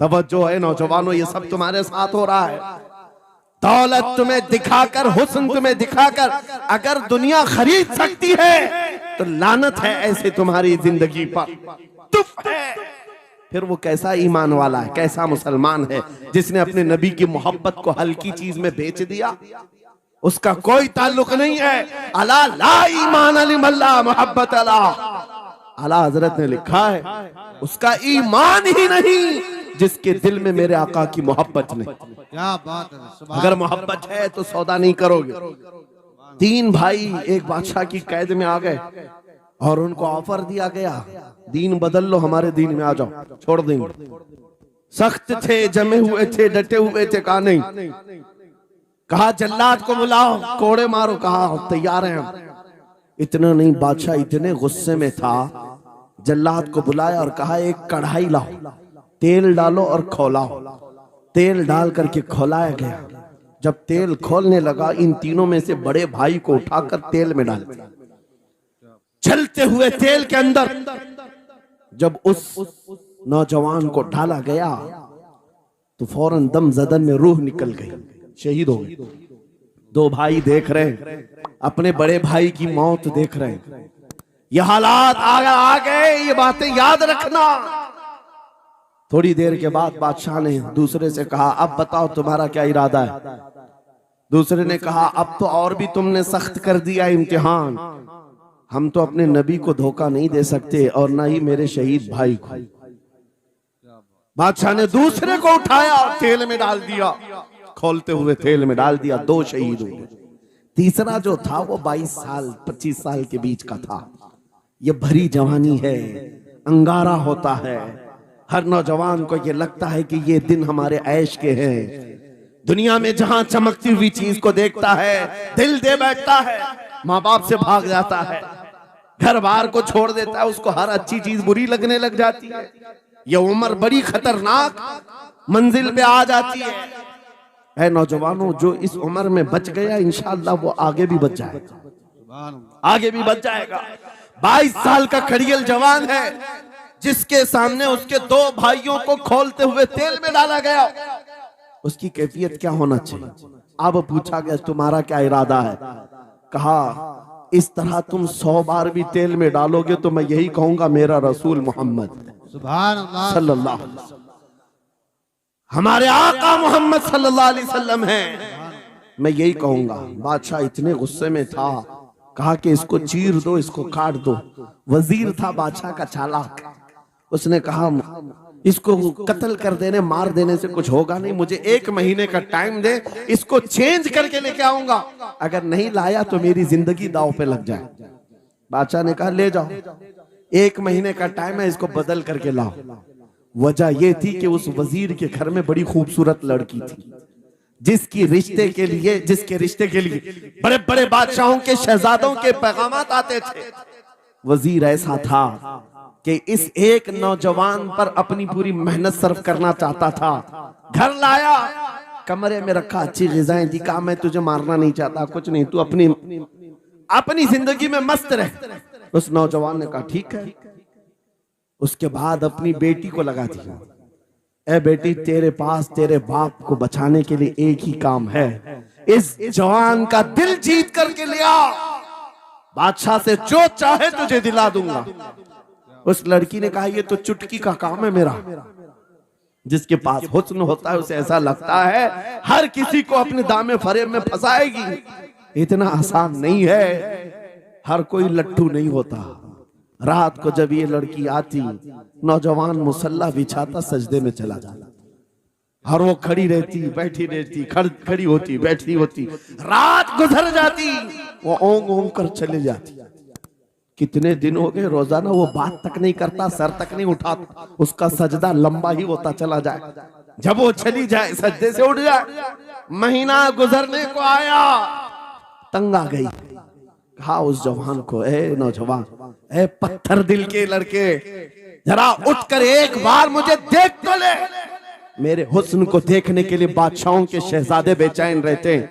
तवज्जो है नौजवानों, ये सब तुम्हारे साथ हो रहा है। दौलत तुम्हें दिखाकर, हुस्न तुम्हें दिखाकर अगर दुनिया खरीद सकती है तो लानत है ऐसे तुम्हारी जिंदगी पर, तुफ है। फिर वो कैसा ईमान वाला है, कैसा मुसलमान है जिसने अपने नबी की मोहब्बत को हल्की चीज में बेच दिया। उसका कोई ताल्लुक नहीं है। अला ला ईमान अलिमल्ला मोहब्बत अला, आला हजरत ने लिखा है उसका ईमान ही नहीं जिसके दिल में मेरे आका की मोहब्बत नहीं। क्या बात है। अगर मोहब्बत है तो सौदा नहीं करोगे। 3 भाई एक बादशाह की कैद में आ गए और उनको ऑफर दिया गया, दीन बदल लो, हमारे दीन में आ जाओ, छोड़ देंगे। सख्त थे, जमे हुए थे, डटे हुए थे। कहा नहीं। कहा जल्लाद को बुलाओ, कोड़े मारो। कहा तैयार हैं हम। इतना नहीं, बादशाह इतने गुस्से में था, जल्लाद को बुलाया और कहा एक कढ़ाई लाओ, तेल डालो और खौलाओ। तेल डाल करके खौलाया गया। जब तेल खोलने लगा, इन तीनों में से बड़े भाई को उठाकर तेल में डाल दिया। चलते हुए तेल के अंदर जब उस नौजवान को डाला गया तो फौरन दम जदन में रूह निकल गई, शहीद हो गए। 2 भाई देख रहे हैं, अपने बड़े भाई की मौत देख रहे हैं। ये हालात आ गए, ये बातें याद रखना। थोड़ी देर के बाद बादशाह ने दूसरे से कहा अब बताओ तुम्हारा क्या इरादा है। दूसरे ने कहा अब तो और भी तुमने सख्त कर दिया इम्तिहान, हम तो अपने नबी को धोखा नहीं दे सकते और ना ही मेरे शहीद भाई को। बादशाह ने दूसरे को उठाया और तेल में डाल दिया, खोलते हुए तेल में डाल दिया। 2 शहीद हुए। तीसरा जो था वो 22 साल 25 साल के बीच का था। ये भरी जवानी है, अंगारा होता है। हर नौजवान को ये लगता है कि ये दिन हमारे ऐश के हैं। दुनिया में जहां चमकती हुई चीज को देखता है दिल दे बैठता है, माँ बाप से भाग जाता है, घर बार को छोड़ देता है, उसको हर अच्छी चीज बुरी लगने लग जाती है। ये उम्र बड़ी खतरनाक मंजिल पे आ जाती है। ऐ नौजवानों, जो इस उम्र में बच गया इंशाअल्लाह वो आगे भी बच जाएगा, आगे भी बच जाएगा। 22 साल का खड़ियल जवान है जिसके सामने उसके 2 भाइयों को खोलते हुए तेल में डाला गया। उसकी कैफियत क्या होना चाहिए? अब पूछा गया तुम्हारा क्या इरादा है? कहा इस तरह तुम 100 बार भी तेल में डालोगे तो मैं यही कहूंगा मेरा रसूल मोहम्मद सुभान अल्लाह सल्लल्लाहु अलैहि वसल्लम, हमारे आका मोहम्मद सल्लल्लाहु अलैहि वसल्लम है, मैं यही कहूंगा। बादशाह इतने गुस्से में था, कहा कि इसको चीर दो, इसको काट दो। वजीर था बादशाह का चालाक, उसने कहा इसको कत्ल कर देने, मार देने से कुछ होगा नहीं, मुझे 1 महीने का टाइम दे, इसको चेंज करके लेके आऊंगा, अगर नहीं लाया तो मेरी जिंदगी दांव पे लग जाए। बादशाह ने कहा ले जाओ, 1 महीने का टाइम है, इसको बदल करके लाओ। वजह यह थी कि उस वजीर के घर में बड़ी खूबसूरत लड़की थी जिसके रिश्ते के लिए बड़े बड़े बादशाहों के शहजादों के पैगामात आते थे। वजीर ऐसा था कि इस एक नौजवान पर अपनी पूरी मेहनत सर्फ करना चाहता था। घर लाया, कमरे में रखा, अच्छी ग़िज़ाएं दी, कहा मैं तुझे मारना नहीं चाहता, कुछ नहीं, तू अपनी जिंदगी में मस्त रह। उस नौजवान ने कहा ठीक है। उसके बाद अपनी बेटी को लगा दिया, ए बेटी तेरे पास तेरे बाप को बचाने के लिए एक ही काम है, इस जवान का दिल जीत करके लिया, बादशाह से जो चाहे तुझे दिला दूंगा। उस लड़की ने कहा ये तो चुटकी का काम है मेरा। जिसके पास हुस्न होता है उसे ऐसा लगता है हर किसी को अपने दामे फरेब में फंसाएगी। इतना आसान नहीं है, हर कोई लट्टू नहीं होता। रात को जब ये लड़की आती, नौजवान मुसल्ला बिछाता, सजदे में चला जाता और वो खड़ी रहती, बैठी रहती, खड़ी होती, बैठी होती, रात गुजर जाती, वो ओंग ओंग कर चले जाती। कितने दिन हो गए, रोजाना वो बात तक नहीं करता, सर तक नहीं उठाता, उसका सजदा लंबा ही होता चला जाए। जब वो चली जाए सज्जे से उठ जाए। महीना गुजरने को आया, तंग आ गई, कहा उस जवान को, ए नौजवान, ए पत्थर दिल के लड़के, जरा उठकर एक बार मुझे देख तो ले। मेरे हुस्न को देखने के लिए बादशाहों के शहजादे बेचैन रहते हैं,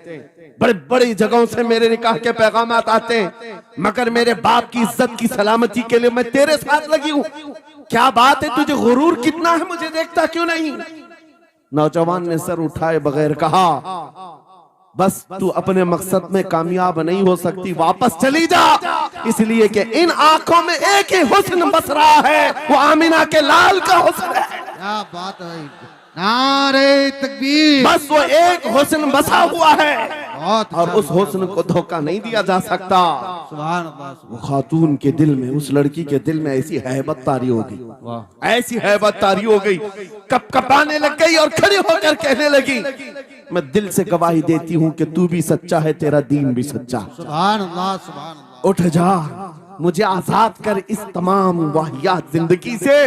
बड़ी बड़ी जगहों से मेरे निकाह के पैगाम आते हैं, मगर मेरे बाप की इज्जत की सलामती के लिए मैं तेरे साथ लगी हूं। क्या बात है, तुझे गुरूर कितना है, मुझे देखता क्यों नहीं? नौजवान ने सर उठाए बगैर कहा, बस तू अपने मकसद में कामयाब नहीं हो सकती, वापस चली जा, इसलिए कि इन आंखों में एक ही हुस्न बस रहा है, वो आमिना के लाल का हुस्न है। क्या बात है, नारे तकबीर। बस वो एक हुस्न बसा हुआ है बहुत और उस हुस्न को धोखा नहीं दिया जा सकता। सुभान अल्लाह। वो खातून के दिल में, उस लड़की के दिल में ऐसी हैबत तारी हो गई, ऐसी हैबत तारी हो गई, कपकपाने लग गई और खड़ी होकर कहने लगी, मैं दिल से गवाही देती हूँ कि तू भी सच्चा है, तेरा दीन भी सच्चा। सुभान अल्लाह, सुभान अल्लाह। उठ जा, मुझे आजाद कर इस तमाम वाहियात जिंदगी से,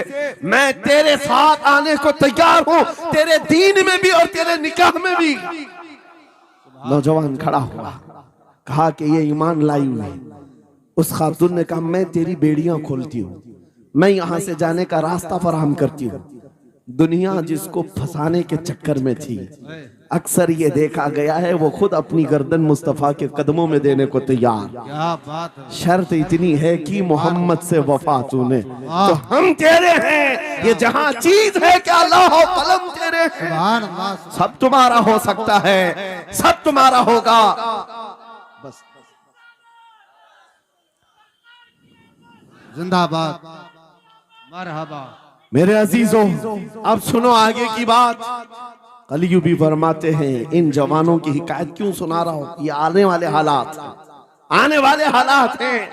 मैं तेरे साथ आने को तैयार हूँ, तेरे दीन में भी और तेरे निकाह में भी। नौजवान खड़ा हुआ, कहा कि ये ईमान लाई हुई। उस खातून ने कहा, मैं तेरी बेड़ियां खोलती हूँ, मैं यहाँ से जाने का रास्ता फराहम करती हूँ। दुनिया जिसको फंसाने के चक्कर में थी, अक्सर ये देखा गया है वो खुद अपनी गर्दन मुस्तफा के कदमों में देने को तैयार। क्या बात है। शर्त इतनी है कि मोहम्मद से वफा तूने, तो हम तेरे हैं, ये जहां चीज है क्या अल्लाह हो कलम तेरे हैं। सुभान अल्लाह। सब तुम्हारा हो सकता है, सब तुम्हारा होगा। बस जिंदाबाद, मरहबा। मेरे अजीजों, अब सुनो आगे की बात। कलियू भी फरमाते हैं, इन जवानों की हिकायत क्यों सुना रहा हूं, ये आने वाले हालात, आने वाले हालात हैं।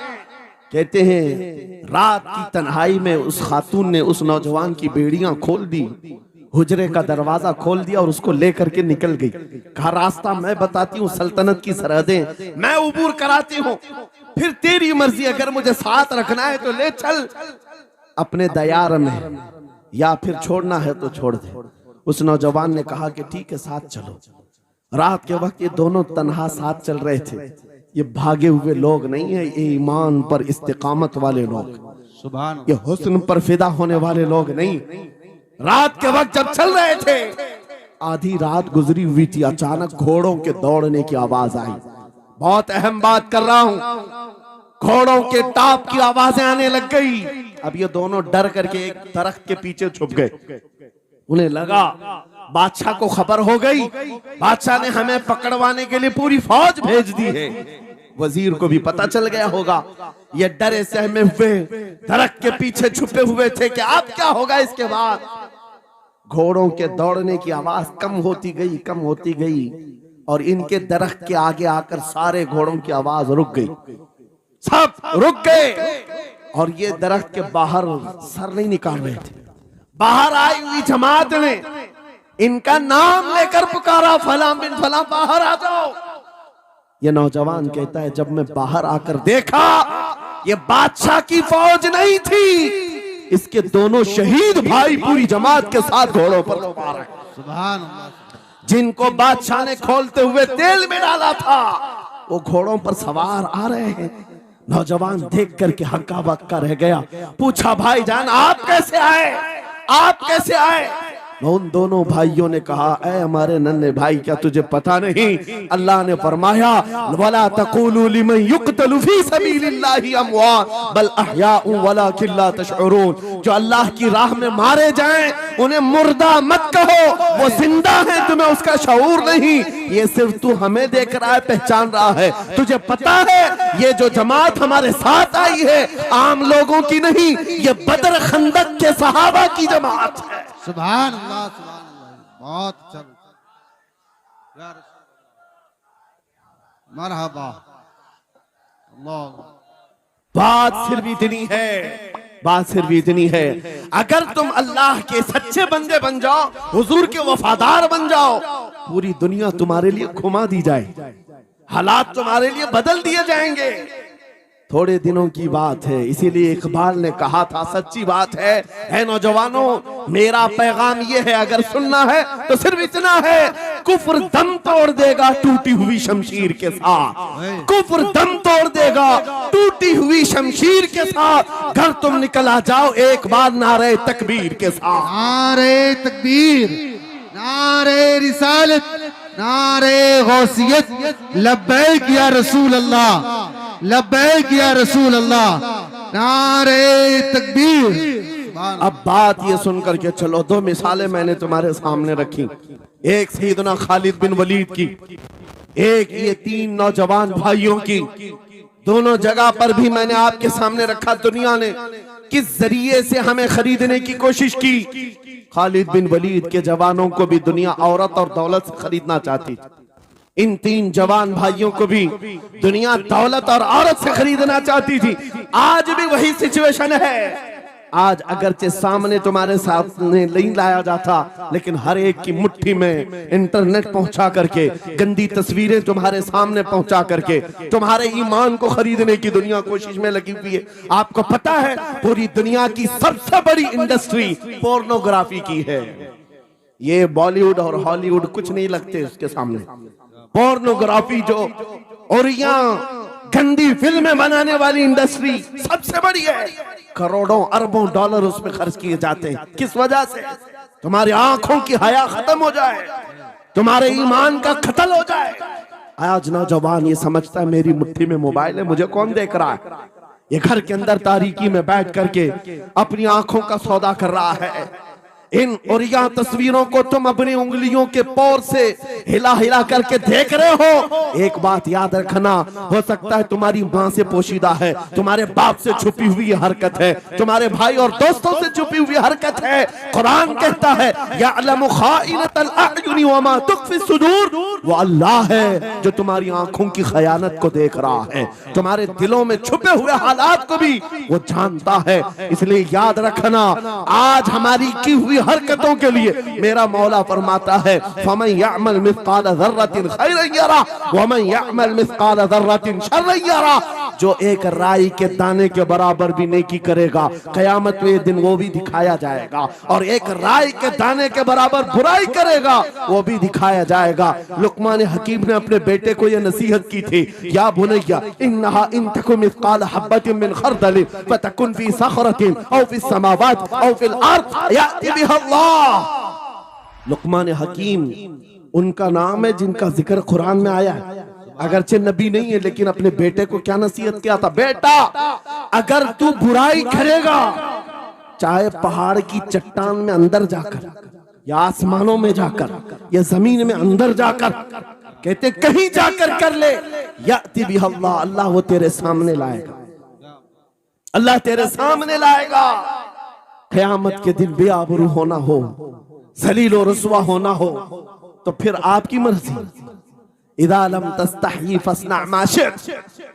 कहते हैं रात की तन्हाई में उस खातून ने उस नौजवान की बेड़ियां खोल दी, हुजरे का दरवाजा खोल दिया और उसको लेकर के निकल गई। कहा रास्ता मैं बताती हूँ, सल्तनत की सरहदें मैं उबूर कराती हूँ, फिर तेरी मर्जी, अगर मुझे साथ रखना है तो ले चल अपने दयार में, या फिर छोड़ना है तो छोड़ दे। उस नौजवान ने कहा कि ठीक है साथ चलो। रात के वक्त ये दोनों तन्हा साथ चल रहे थे। ये भागे हुए लोग नहीं है, ये ईमान पर इस्तिकामत वाले लोग, सुभान। ये हुस्न पर फिदा होने वाले लोग नहीं। रात के वक्त जब चल रहे थे, आधी रात गुजरी हुई थी, अचानक घोड़ों के दौड़ने की आवाज आई। बहुत अहम बात कर रहा हूं, घोड़ों के टाप की आवाजें आने लग गई। अब ये दोनों डर करके एक दरख्त के पीछे छुप गए। उन्हें लगा बादशाह को खबर हो गई, बादशाह ने हमें पकड़वाने के लिए पूरी फौज भेज दी है। वजीर को भी पता चल गया होगा। ये डरे सहमे हुए दरख्त के पीछे छुपे हुए थे कि अब क्या होगा इसके बाद। घोड़ों के दौड़ने की आवाज कम होती गई, कम होती गई, और इनके दरख्त के आगे आकर सारे घोड़ों की आवाज रुक गई, सब रुक गए। और ये दरख्त के बाहर सर नहीं निकाल रहे थे। बाहर आई हुई जमात ने इनका नाम लेकर पुकारा, फला बिन फला बाहर आ जाओ। ये नौजवान कहता है, जब मैं बाहर आकर देखा ये बादशाह की फौज नहीं थी, इसके दोनों शहीद भाई पूरी जमात के साथ घोड़ों पर सवार हैं। सुभान अल्लाह। जिनको बादशाह ने खोलते हुए तेल में डाला था, वो घोड़ों पर सवार आ रहे हैं। नौजवान देख करके हक्का बक्का रह गया। पूछा, भाईजान आप कैसे आए, आप कैसे आए? उन दोनों भाइयों ने कहा, ऐ हमारे नन्हे भाई, क्या तुझे पता नहीं अल्लाह ने फरमाया, वला तक़ूलू लिमन युक़तलु फी सबीलिल्लाहि अमवात बल अहयाउ वलाकिन ला तशउरून। जो अल्लाह की राह में मारे जाएं उन्हें मुर्दा मत कहो, वो जिंदा है, तुम्हें उसका शऊर नहीं। ये सिर्फ तू हमें देख रहा है, पहचान रहा है। तुझे पता है ये जो जमात हमारे साथ आई है आम लोगों की नहीं, ये बदर खंदक के सहाबा की जमात है। सुभान अल्लाह, सुभान अल्लाह। बहुत अच्छा, मरहबा। अल्लाह। बात सिर्फ इतनी है, बात सिर्फ इतनी है, अगर तुम अल्लाह के सच्चे बंदे बन जाओ, हुजूर के वफादार बन जाओ, पूरी दुनिया तुम्हारे लिए घुमा दी जाए, हालात तुम्हारे लिए बदल दिए जाएंगे। थोड़े दिनों की बात है, इसीलिए इकबाल ने कहा था, सच्ची बात है नौजवानों, मेरा पैगाम ये है, अगर सुनना है तो सिर्फ इतना है, कुफ्र दम तोड़ देगा टूटी हुई शमशीर के साथ, कुफ्र दम तोड़ देगा टूटी हुई शमशीर के साथ। घर तुम निकल आ जाओ एक बार नारे तकबीर के साथ। नारे तकबीर, नारे रिसालत, नारे गौसियत, लब्बैक या रसूल अल्लाह, लब्बैक या रसूल अल्लाह, नारे तकबीर। अब बात ये सुनकर के चलो, दो मिसालें मैंने तुम्हारे सामने रखी, एक सैयदना खालिद बिन वलीद की, एक ये तीन नौजवान भाइयों की। दोनों जगह पर भी मैंने आपके सामने रखा, दुनिया ने किस जरिए से हमें खरीदने की कोशिश की। खालिद बिन वलीद के जवानों को भी दुनिया औरत और दौलत से खरीदना चाहती थी, इन तीन जवान भाइयों को भी दुनिया दौलत और औरत से खरीदना चाहती थी। आज भी वही सिचुएशन है। आज अगरचे सामने तुम्हारे सामने नहीं लाया जाता, लेकिन हर एक की मुट्ठी में इंटरनेट पहुंचा करके, गंदी तस्वीरें तुम्हारे सामने पहुंचा करके तुम्हारे ईमान को खरीदने की दुनिया कोशिश में लगी हुई है। आपको पता है पूरी दुनिया की सबसे बड़ी इंडस्ट्री पोर्नोग्राफी की है। ये बॉलीवुड और हॉलीवुड कुछ नहीं लगते उसके सामने। पोर्नोग्राफी जो और यहाँ गंदी फिल्में बनाने वाली इंडस्ट्री सबसे बड़ी है, करोड़ों अरबों डॉलर उसमें खर्च किए जाते हैं। किस वजह से? तुम्हारी आंखों की हया खत्म हो जाए, तुम्हारे ईमान का कत्ल हो जाए। आज नौजवान ये समझता है मेरी मुट्ठी में मोबाइल है, मुझे कौन देख रहा है। ये घर के अंदर तारीकी में बैठ करके अपनी आंखों का सौदा कर रहा है। इन और यह तस्वीरों को तुम अपनी उंगलियों के पोर से हिला हिला करके देख रहे हो। एक बात याद रखना, हो सकता है तुम्हारी माँ से पोशीदा है, तुम्हारे बाप से छुपी हुई हरकत है, तुम्हारे भाई और दोस्तों से छुपी हुई हरकत है। कुरान कहता है यअलमु खाइनतल अयुनि वमा तुख्फी सुदूर, वो अल्लाह है जो तुम्हारी आंखों की खयानत को देख रहा है, तुम्हारे दिलों में छुपे हुए हालात को भी वो जानता है। इसलिए याद रखना, आज हमारी की हुई हरकतों के लिए मेरा मौला फरमाता है फमन यअमल मिस्काल ज़र्रतिन खैरन यरा वमन यअमल मिस्काल ज़र्रतिन शर्रन यरा। जो एक राई के दाने के बराबर भी नेकी करेगा, कयामत में दिन वो भी दिखाया जाएगा, और एक राई के दाने के बराबर बुराई करेगा वो भी दिखाया जाएगा। लुकमान हकीम ने अपने बेटे को ये नसीहत की थी, या बुनैया इन्नहा इन तकु मिस्काल हब्बतिन मिन खरदलिन फतकुन फी सखरतिन औ फी समावात औ फिल अर्द याति बिहा अल्लाह। लुकमान हकीम उनका नाम है जिनका जिक्र कुरान में आया है, अगरचे नबी नहीं है, लेकिन अपने बेटे को क्या नसीहत किया था, बेटा अगर तू बुराई करेगा, चाहे पहाड़ की चट्टान में अंदर जाकर या आसमानों में जाकर या जमीन में अंदर जाकर, कहते कहीं जाकर कर ले, याति बिहा अल्लाह, अल्लाह वो तेरे सामने लाएगा, अल्लाह तेरे सामने लाएगा। क़यामत के दिन बेआबरू होना हो, जलील और रुसवा होना हो, तो फिर आपकी मर्जी। इदा लम तस्तही फस्ना मा शि'त,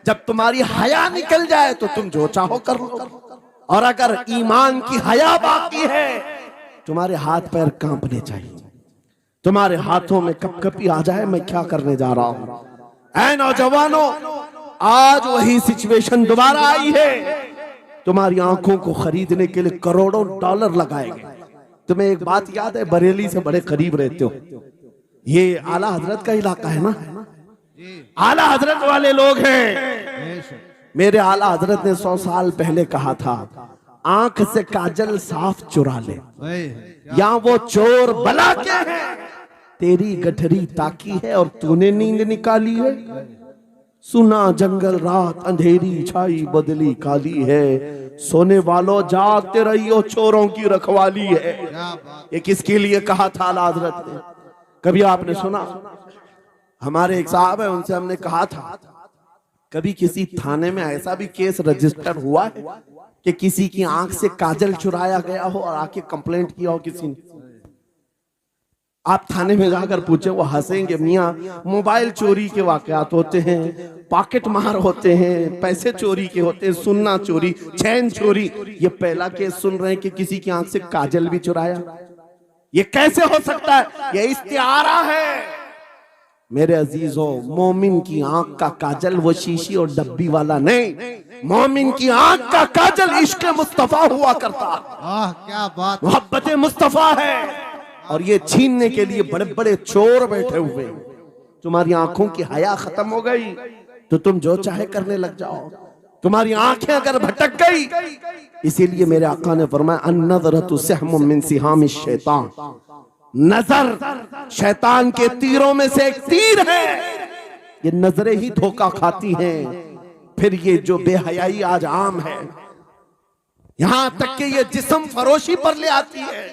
जब तुम्हारी हया निकल जाए तो तुम जो चाहो कर लो, और अगर ईमान की हया बाकी है, तुम्हारे हाथ पैर कांपने चाहिए, तुम्हारे हाथों में कपकपी आ जाए मैं क्या करने जा रहा हूं। ऐ नौजवानों, आज वही सिचुएशन दोबारा आई है। तुम्हारी आंखों को खरीदने के लिए करोड़ों डॉलर लगाए गए। तुम्हें एक बात याद है, बरेली से बड़े करीब रहते हो, ये आला हजरत का इलाका है ना, आला हजरत वाले लोग हैं। मेरे आला हजरत ने 100 साल पहले कहा था, आंख से काजल साफ चुरा ले, या वो चोर बला के हैं, तेरी गठरी ताकी है और तूने नींद निकाली है। सुना जंगल रात अंधेरी छाई बदली काली है, सोने वालों जागते रहियो चोरों की रखवाली है। ये किसके लिए कहा था आला हजरत ने? कभी आपने सुना? हमारे एक साहब है, उनसे हमने कहा था, कभी किसी थाने में ऐसा भी केस रजिस्टर हुआ है कि किसी की आंख से काजल चुराया गया हो और आके कंप्लेंट किया हो किसी ने? आप थाने में जाकर पूछे, वो हंसेंगे। मियाँ, मोबाइल चोरी के वाकयात होते हैं, पॉकेट मार होते हैं, पैसे चोरी के होते हैं, सुन्ना चोरी, चैन चोरी। ये पहला केस सुन रहे हैं कि किसी की आंख से काजल भी चुराया। ये कैसे हो सकता है? ये इस्तिआरा है, मेरे अजीजों, मोमिन की आंख का काजल वो शीशी और डब्बी वाला नहीं, मोमिन की आंख का काजल इश्क मुस्तफा हुआ करता। वाह क्या बात। मोहब्बत मुस्तफा है, और ये छीनने के लिए बड़े बड़े चोर बैठे हुए। तुम्हारी आंखों की हया खत्म हो गई तो तुम जो चाहे करने लग जाओ। तुम्हारी आंखें अगर भटक गई, इसीलिए मेरे आका ने फरमाया अन्नज़रतु सहमुम मिन सिहामिश शैतान, नजर शैतान के तीरों में से एक तीर है। ये नजरें ही धोखा खाती हैं। फिर ये जो बेहयाई आज आम है, यहां तक कि ये जिस्म फरोशी पर ले आती है,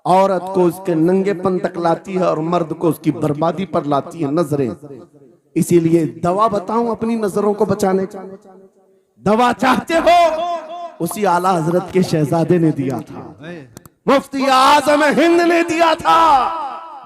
औरत को उसके नंगेपन तक लाती है और मर्द को उसकी बर्बादी पर लाती है नजरें। इसीलिए दवा बताऊं अपनी नजरों को बचाने का, दवा चाहते हो उसी आला हजरत के शहजादे ने दिया था, मुफ्ती आजम हिंद ने दिया था।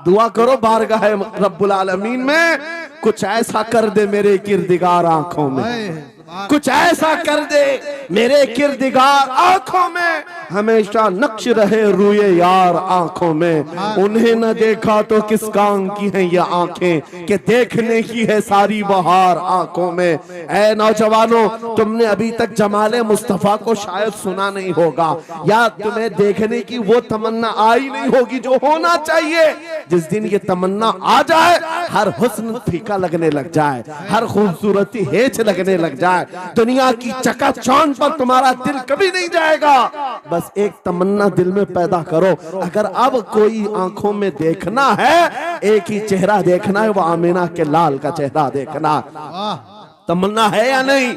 दुआ करो बारगाह रब्बुल आलमीन में कुछ ऐसा कर दे मेरे किरदिगार आंखों में, कुछ ऐसा कर दे मेरे किरदिगार आंखों में, हमेशा नक्श रहे रूए यार आंखों में। उन्हें न देखा तो किस काम की हैं ये आंखें कि देखने की है सारी बहार आंखों में। ऐ नौजवानों, तुमने अभी तक जमाले मुस्तफा को शायद सुना नहीं होगा, या तुम्हें देखने की वो तमन्ना आई नहीं होगी जो होना चाहिए। जिस दिन ये तमन्ना आ जाए, हर हुस्न फीका लगने लग जाए, हर खूबसूरती हेच लगने लग जाए, दुनिया की चकाचौंध पर तुम्हारा दिल कभी नहीं जाएगा। बस एक तमन्ना दिल में पैदा करो, अगर अब कोई आंखों में देखना है, एक ही चेहरा देखना है, वो आमीना के लाल का चेहरा देखना। तमन्ना है या नहीं?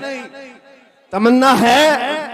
तमन्ना है?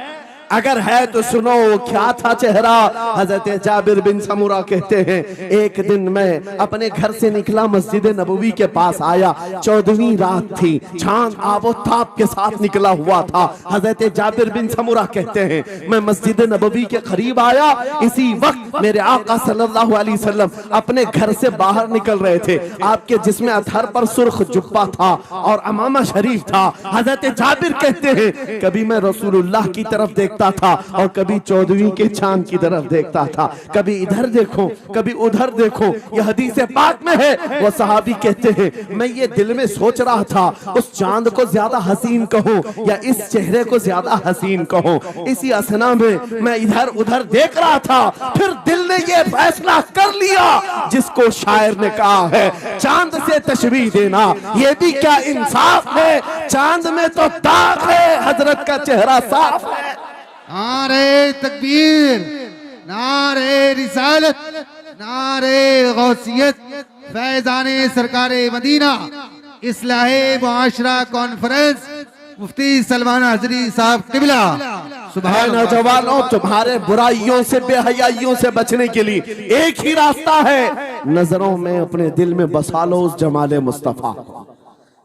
अगर है तो सुनो क्या था चेहरा। हजरत जाबिर बिन समूरा कहते हैं एक दिन मैं अपने घर से निकला, मस्जिद नबवी के पास आया, 14वीं रात थी, चांद आबोताब के साथ निकला हुआ था। हजरत जाबिर बिन समूरा कहते हैं मैं मस्जिद नबवी के करीब आया, इसी वक्त मेरे आका सल्लल्लाहु अलैहि वसल्लम अपने घर से बाहर निकल रहे थे। आपके जिस्म अतहर पर सुर्ख जुब्बा था और अमामा शरीफ था। हजरत जाबिर कहते हैं कभी मैं रसूलुल्लाह की तरफ देखता था और कभी 14वीं के चांद की तरफ देखता था, कभी इधर देखो कभी उधर देखो। यह हदीस पाक में है। वो सहाबी कहते हैं मैं ये दिल में सोच रहा था उस चांद को ज्यादा हसीन कहूं या इस चेहरे को ज्यादा हसीन कहूं। इसी असना में मैं इधर उधर देख रहा था, फिर दिल ने ये फैसला कर लिया जिसको शायर ने कहा है चांद से तशबीह देना ये भी क्या इंसाफ है, चांद में तो दाग है, हजरत का चेहरा साफ है। नारे तकबीर, नारे रिसालत, नारे गौसियत, फैजाने सरकारे मदीना, इस्लाहे मुआशरा कॉन्फ्रेंस, मुफ्ती सलमान हजरी साहब किबला। सुभान नौजवानों, तुम्हारे बुराइयों से बेहयाइयों से बचने के लिए एक ही रास्ता है, नजरों में अपने दिल में बसा लो उस जमाले मुस्तफा को।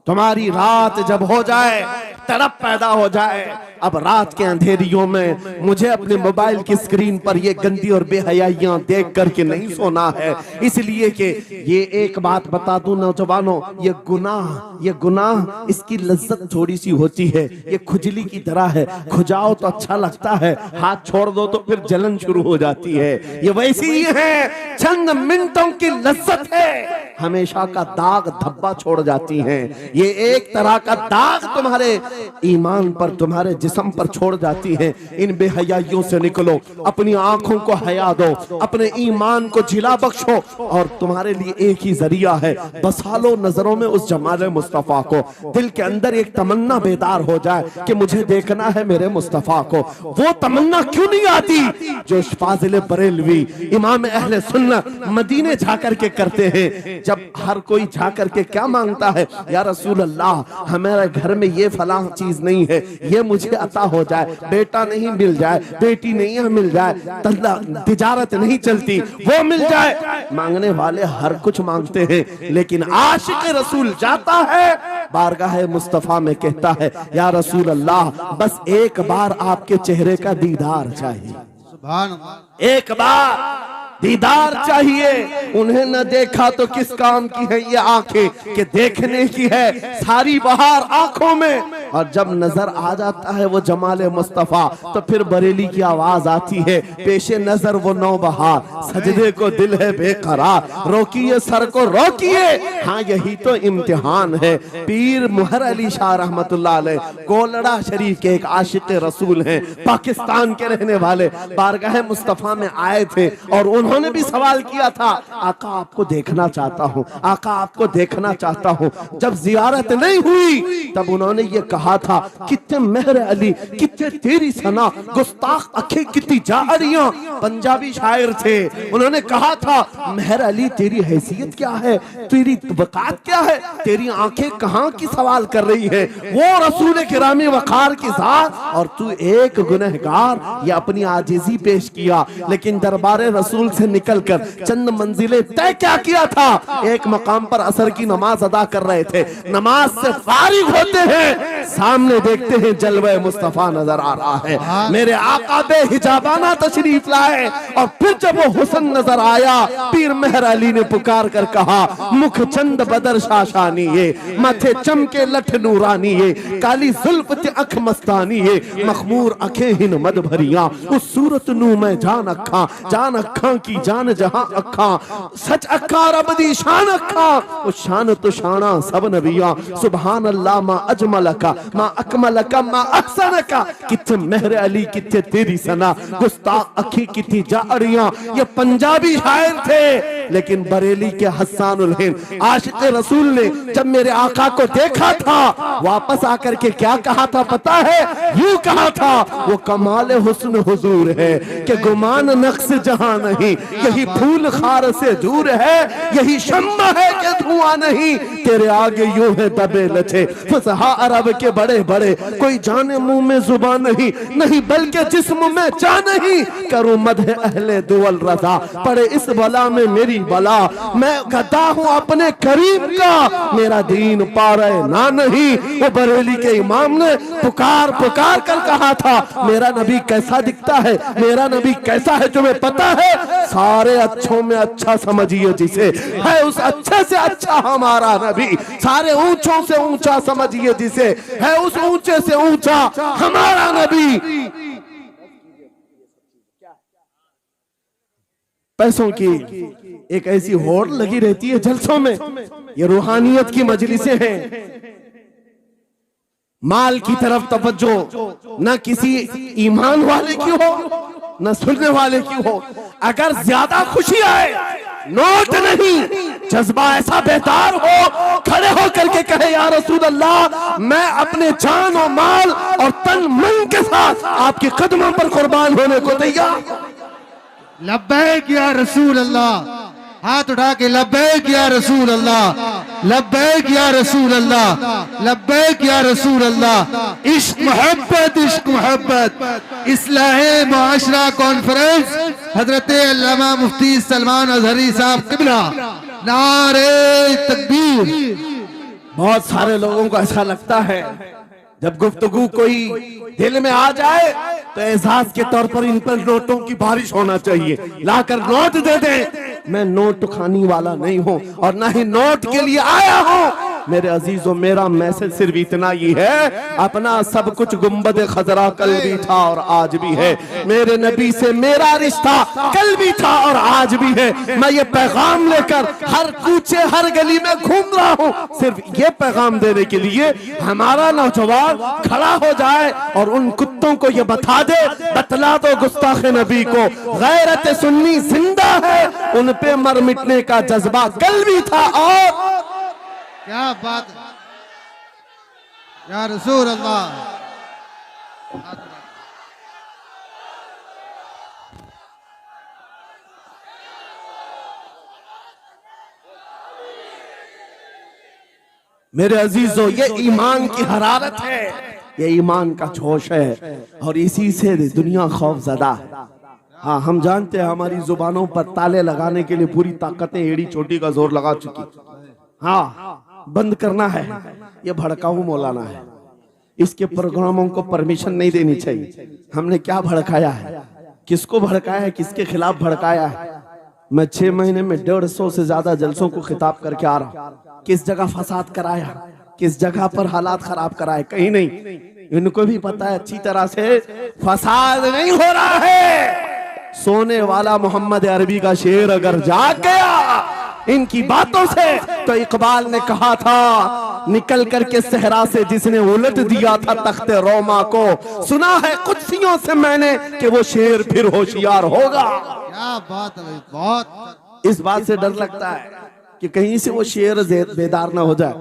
तुम्हारी रात जब हो जाए, तड़प पैदा हो जाए, अब रात के अंधेरियों में मुझे अपने मोबाइल की स्क्रीन पर ये गंदी और बेहयाइयां देख करके नहीं सोना है। इसलिए कि ये एक बात बता दूं नौजवानों, ये गुनाह इसकी लज्जत थोड़ी सी होती है, ये खुजली की तरह है, खुजाओ तो अच्छा लगता है, हाथ छोड़ दो तो फिर जलन शुरू हो जाती है। ये वैसी ही है, चंद मिनटों की लज्जत है, हमेशा का दाग धब्बा छोड़ जाती हैं। ये एक तरह का दाग तुम्हारे ईमान पर, तुम्हारे जिस्म पर छोड़ जाती है। इन बेहयाइयों से निकलो, अपनी आंखों को हया दो, अपने ईमान को जिला बख्शो, और तुम्हारे लिए एक ही जरिया है, बसा लो नजरों में उस जमाले मुस्तफा को। दिल के अंदर एक तमन्ना बेदार हो जाए कि मुझे देखना है मेरे मुस्तफा को। वो तमन्ना क्यों नहीं आती जो फाजिल बरेलवी इमाम अहले सुन्नत मदीने जाकर के करते हैं। जब हर कोई जाकर के क्या मांगता है, या रसूल अल्लाह हमारे घर में ये फलां चीज नहीं है, ये मुझे अता हो जाए, बेटा नहीं मिल जाए, बेटी नहीं मिल जाए, तिजारत नहीं चलती, वो मिल जाए। मांगने वाले हर कुछ मांगते हैं, लेकिन आशिक रसूल जाता है बारगाह मुस्तफा में, कहता है या रसूल अल्लाह बस एक बार आपके चेहरे का दीदार चाहिए, सुभान अल्लाह, एक बार दीदार चाहिए। उन्हें न देखा तो किस काम की है ये आंखें कि देखने की है सारी बहार आंखों में। और जब नजर आ जाता है वो जमाले मुस्तफा तो फिर बरेली की आवाज आती है, पेशे नजर वो नौबहार, सजदे को दिल है बेकरार, रोकिए सर को रोकिए, हाँ यही तो इम्तिहान है। पीर मुहर अली शाह रहमतुल्लाह अलैह कोलड़ा शरीफ के एक आशिक रसूल हैं, पाकिस्तान के रहने वाले, बारगाह मुस्तफा में आए थे और उन्होंने भी सवाल किया था, आका आपको देखना चाहता हूँ, आका आपको देखना चाहता हूँ। जब जियारत नहीं हुई तब उन्होंने ये कहा था, कितने मेहर अली कितने तेरी सना, गुस्ताख अखे कितनी जारियां। पंजाबी शायर थे, उन्होंने कहा था मेहर अली तेरी हैसियत क्या है, तेरी वकात क्या है, तेरी आंखें कहाँ की सवाल कर रही है, वो रसूल किरामी वकार की जात और तू एक गुनहगार। ये अपनी आजिजी पेश किया, लेकिन दरबारे रसूल से निकलकर चंद मंजिलें तय क्या किया था। एक मकाम पर असर की नमाज अदा कर रहे थे, नमाज से फारिग होते हैं, सामने देखते हैं जलवे मुस्तफा नजर आ रहा है। मेरे आका बेहिजाबाना तशरीफ लाए और फिर जब वो हुस्न नजर आया, पीर मेहर अली ने पुकार कर कहा, मुख चंद बदर शाशानी ये, माथे चमके लठ नूरानी ये, काली जुल्फ ते अख मस्तानी ये, मखमूर अखे हिन मद भरिया, उस सूरत नू मैं जान अखा की जान जहां अखा, सच अखा रब दी शान अखा, उस शान तो शाना सब नबिया, सुभान अल्लाह मा अजमल का मा अकमल का मा अहसन का, कितने मेहर अली कितने तेरी सना, गुस्ताख अखी कितनी जारियां। ये पंजाबी शायर थे, लेकिन बरेली के हस्सानुल हिंद आशिक रसूल ने जब मेरे आका को देखा था, वापस आकर के क्या कहा था पता है, यूं कहा था, वो कमाल हुस्न हुजूर है कि गुमान नक्श जहां नहीं, यही फूल खार से दूर है, यही शम्मा है कि धुआं नहीं, तेरे आगे यूं है दबे लचे फसहा अरब के बड़े बड़े, कोई जाने मुंह में जुबान नहीं, नहीं बल्कि जिस्म में जा नहीं, करूं मदह अहले दुवल रजा, पड़े इस बला में मेरी बला, मैं गदा हूं अपने करीब का, मेरा दीन पा रहे ना नहीं। वो बरेली के इमाम ने पुकार पुकार कर कहा था, मेरा नबी कैसा दिखता है, मेरा नबी कैसा है तुम्हें पता है, सारे अच्छों में अच्छा समझिए जिसे, है उस अच्छे से अच्छा हमारा नबी, सारे ऊंचों से ऊंचा समझिए जिसे, है उस ऊंचे से ऊंचा हमारा नबी। पैसों की एक ऐसी होड़ लगी रहती है जलसों में, ये रूहानियत की मजलिसें हैं, माल की तरफ तवज्जो न किसी ईमान वाले की हो न सुनने वाले की हो। अगर ज्यादा खुशी आए, नोट नहीं, जज्बा ऐसा बेदार हो, खड़े हो करके कहे या रसूल अल्लाह, मैं अपने जान और माल और तन मन के साथ आपके कदमों पर कुर्बान होने को तैयार। लब्बैक या रसूल अल्लाह, हाथ उठा के लब्बैक या रसूल अल्लाह, लब्बैक या रसूल अल्लाह, लब्बैक या रसूल अल्लाह। इश्क मोहब्बत इस्लाहे मुआशरा कॉन्फ्रेंस हजरत अल्लामा मुफ्ती सलमान अजहरी साहब किबला, नारे तकबीर। बहुत सारे लोगों को ऐसा लगता है जब गुफ्तगू कोई दिल में आ जाए तो एहसास के तौर पर इन पर नोटों की बारिश होना चाहिए, लाकर नोट दे दे। मैं नोट खानी वाला नहीं हूं और ना ही नोट के लिए आया हूं। मेरे अजीजों, मेरा मैसेज सिर्फ इतना ही है, अपना सब कुछ गुंबद खजरा कल भी था और आज भी है, मेरे नबी से मेरा रिश्ता कल भी था और आज भी है। मैं ये पैगाम लेकर हर कूचे हर गली में घूम रहा हूँ, सिर्फ ये पैगाम देने के लिए हमारा नौजवान खड़ा हो जाए और उन कुत्तों को ये बता दे, बतला दो गुस्ताख नबी को, गैरत सुन्नी जिंदा है, उन पे मर मिटने का जज्बा कल भी था और क्या बात या रसूल अल्लाह। मेरे अजीजों, ये ईमान की हरारत है, ये ईमान का जोश है और इसी से दुनिया खौफजदा है। हाँ, हम जानते हैं हमारी जुबानों पर ताले लगाने के लिए पूरी ताकतें एड़ी चोटी का जोर लगा चुकी। हाँ, बंद करना है, ये भड़काऊ मौलाना है, इसके प्रोग्रामों को परमिशन नहीं देनी चाहिए। हमने क्या भड़काया है, किसको भड़काया है, किसके खिलाफ भड़काया है। मैं 6 महीने में 150 से ज्यादा जलसों को खिताब करके आ रहा हूं। किस जगह फसाद कराया, किस जगह पर हालात खराब कराए, कहीं नहीं। इनको भी पता है अच्छी तरह से फसाद नहीं हो रहा है। सोने वाला मोहम्मद अरबी का शेर अगर जाग गया इनकी बातों से, तो इकबाल ने कहा था निकल करके सहरा से जिसने उलट दिया था तख्ते रोमा को, सुना है कुत्सियों से मैंने कि वो शेर फिर होशियार होगा। क्या बात है भाई, बहुत। इस बात से डर लगता है कि कहीं से वो शेर बेदार ना हो जाए,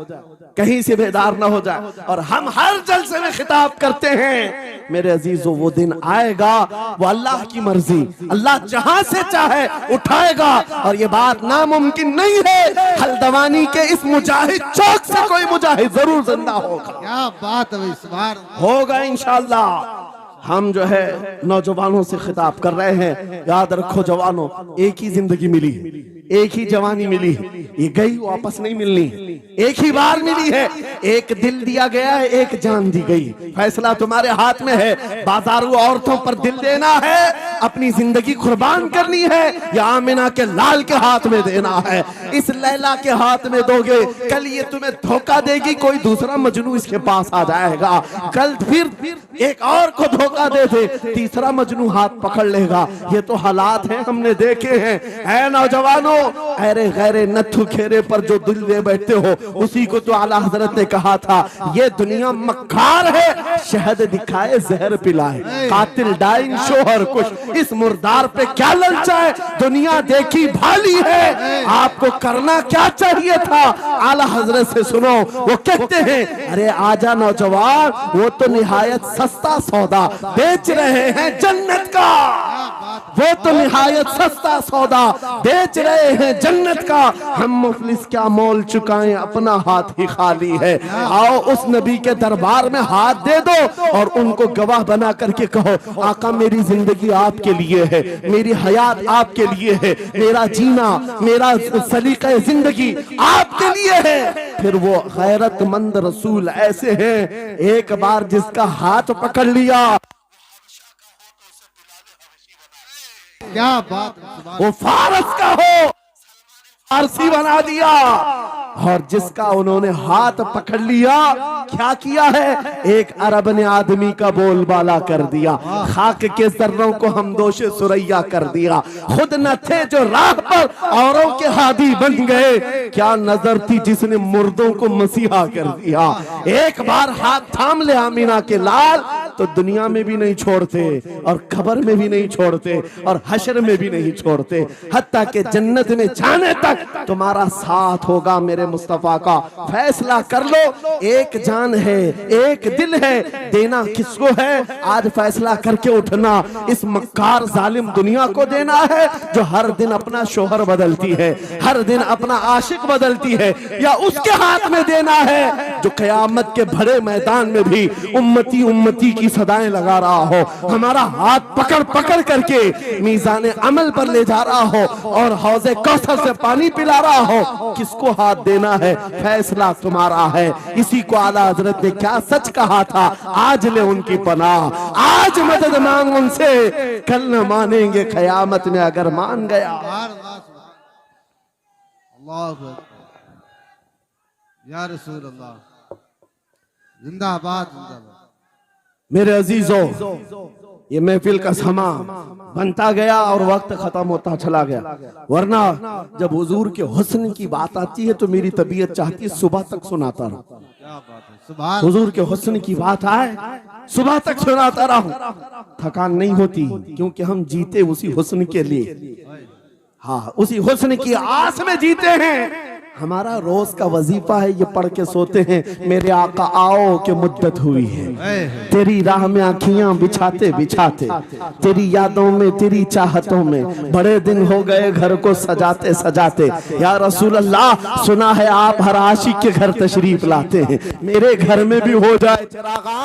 कहीं से बेदार ना हो जाए। और हम हर जलसे में खिताब करते हैं मेरे अजीजों, वो दिन आएगा, वो अल्लाह की मर्जी, अल्लाह जहां से चाहे उठाएगा। और ये बात नामुमकिन नहीं है, हल्द्वानी के इस मुजाहिद चौक से कोई मुजाहिद जरूर जिंदा होगा। क्या बात है भाई, सुभान होगा इंशाअल्लाह। हम जो है नौजवानों से खिताब कर रहे हैं, याद रखो जवानों, एक ही जिंदगी मिली, एक ही जवानी मिली, ये गई वापस नहीं मिलनी, एक ही बार मिली है। एक दिल दिया गया है, एक जान दी गई, फैसला तुम्हारे हाथ में है। बाजारू औरतों पर दिल देना है, अपनी जिंदगी कुर्बान करनी है, या आमिना के लाल के हाथ में देना है। इस लैला के हाथ में दोगे, कल ये तुम्हें धोखा देगी, कोई दूसरा मजनू इसके पास आ जाएगा, कल फिर एक और को धोखा दे दे, तीसरा मजनू हाथ पकड़ लेगा। ये तो हालात हैं, हमने देखे हैं। ऐ नौजवानों, अरे गैरे नथु खेरे पर जो दिल दे बैठते हो, उसी को तो आला हजरत ने कहा था, ये दुनिया मक्कार है, शहद दिखाए जहर पिलाए, कातिल डाइन शोहर कुछ, इस मुर्दार पे क्या ललचाए, दुनिया देखी भाली है, आपको करना क्या चाहिए था। आला हजरत से सुनो, वो कहते हैं, अरे आजा नौजवान, वो तो निहायत सस्ता सौदा बेच रहे हैं जन्नत का, वो तो निहायत सस्ता सौदा बेच रहे हैं जन्नत का। हम मुफलिस क्या मोल चुकाएं, अपना हाथ ही खाली है। आओ उस नबी के दरबार में हाथ दे दो और उनको गवाह बना करके कहो, आका मेरी जिंदगी आपके लिए है, मेरी हयात आपके लिए है, मेरा जीना, मेरा सलीका जिंदगी आपके लिए है। फिर वो गैरतमंद रसूल ऐसे हैं, एक बार जिसका हाथ पकड़ लिया, क्या बात है, वो फारस का हो फारसी बना दिया। और जिसका उन्होंने हाथ पकड़ लिया, क्या किया है, एक अरब ने आदमी का बोलबाला कर दिया, खाक के जर्रों को हम दोषे सुरैया कर दिया, खुद न थे जो राह पर औरों के हादी बन गए, क्या नजर थी जिसने मुर्दों को मसीहा कर दिया। एक बार हाथ थाम ले आमीना के लाल, तो दुनिया में भी नहीं छोड़ते और खबर में भी नहीं छोड़ते और हशर में भी नहीं छोड़ते, हत्ता के जन्नत में जाने तक तुम्हारा साथ होगा। मेरे मुस्तफा का फैसला कर लो, एक जान है, एक दिल है, देना किसको है, आज फैसला करके उठना। इस मक्कार जालिम दुनिया को देना है जो हर दिन अपना शोहर बदलती है, हर दिन अपना आशिक बदलती है, या उसके हाथ में देना है जो कयामत के भरे मैदान में भी उम्मती उम्मती की सदाएं लगा रहा हो, हमारा हाथ पकड़ पकड़ करके मीज़ान अमल पर ले जा रहा हो और हौज़े कौसर से पानी पिला रहा हो। किसको हाथ देना है, फैसला तुम्हारा है। इसी को आला हजरत ने क्या सच कहा था, आज ले उनकी पनाह, आज मदद मांग उनसे, कल न मानेंगे कयामत में अगर मान गया। अल्लाह या रसूल अल्लाह, जिंदाबाद जिंदाबाद। मेरे अजीजों, ये महफिल का समा बनता गया और वक्त खत्म होता चला गया, वरना जब हुजूर के हुस्न की बात आती है तो मेरी तबीयत चाहती है सुबह तक सुनाता रहूं। क्या बात है, सुभान। हुजूर के हुस्न की बात आए सुबह तक सुनाता रहूं, थकान नहीं होती, क्योंकि हम जीते उसी हुस्न के लिए, हाँ उसी हुस्न की आस में जीते हैं। हमारा रोज का वजीफा है, ये पढ़ के सोते हैं, मेरे आका आओ कि मुद्दत हुई है, तेरी राह में आँखियां बिछाते बिछाते, तेरी यादों में तेरी चाहतों में बड़े दिन हो गए घर को सजाते सजाते। या रसूल अल्लाह, सुना है आप हर आशिक के घर तशरीफ लाते हैं, मेरे घर में भी हो जाए चिरागा,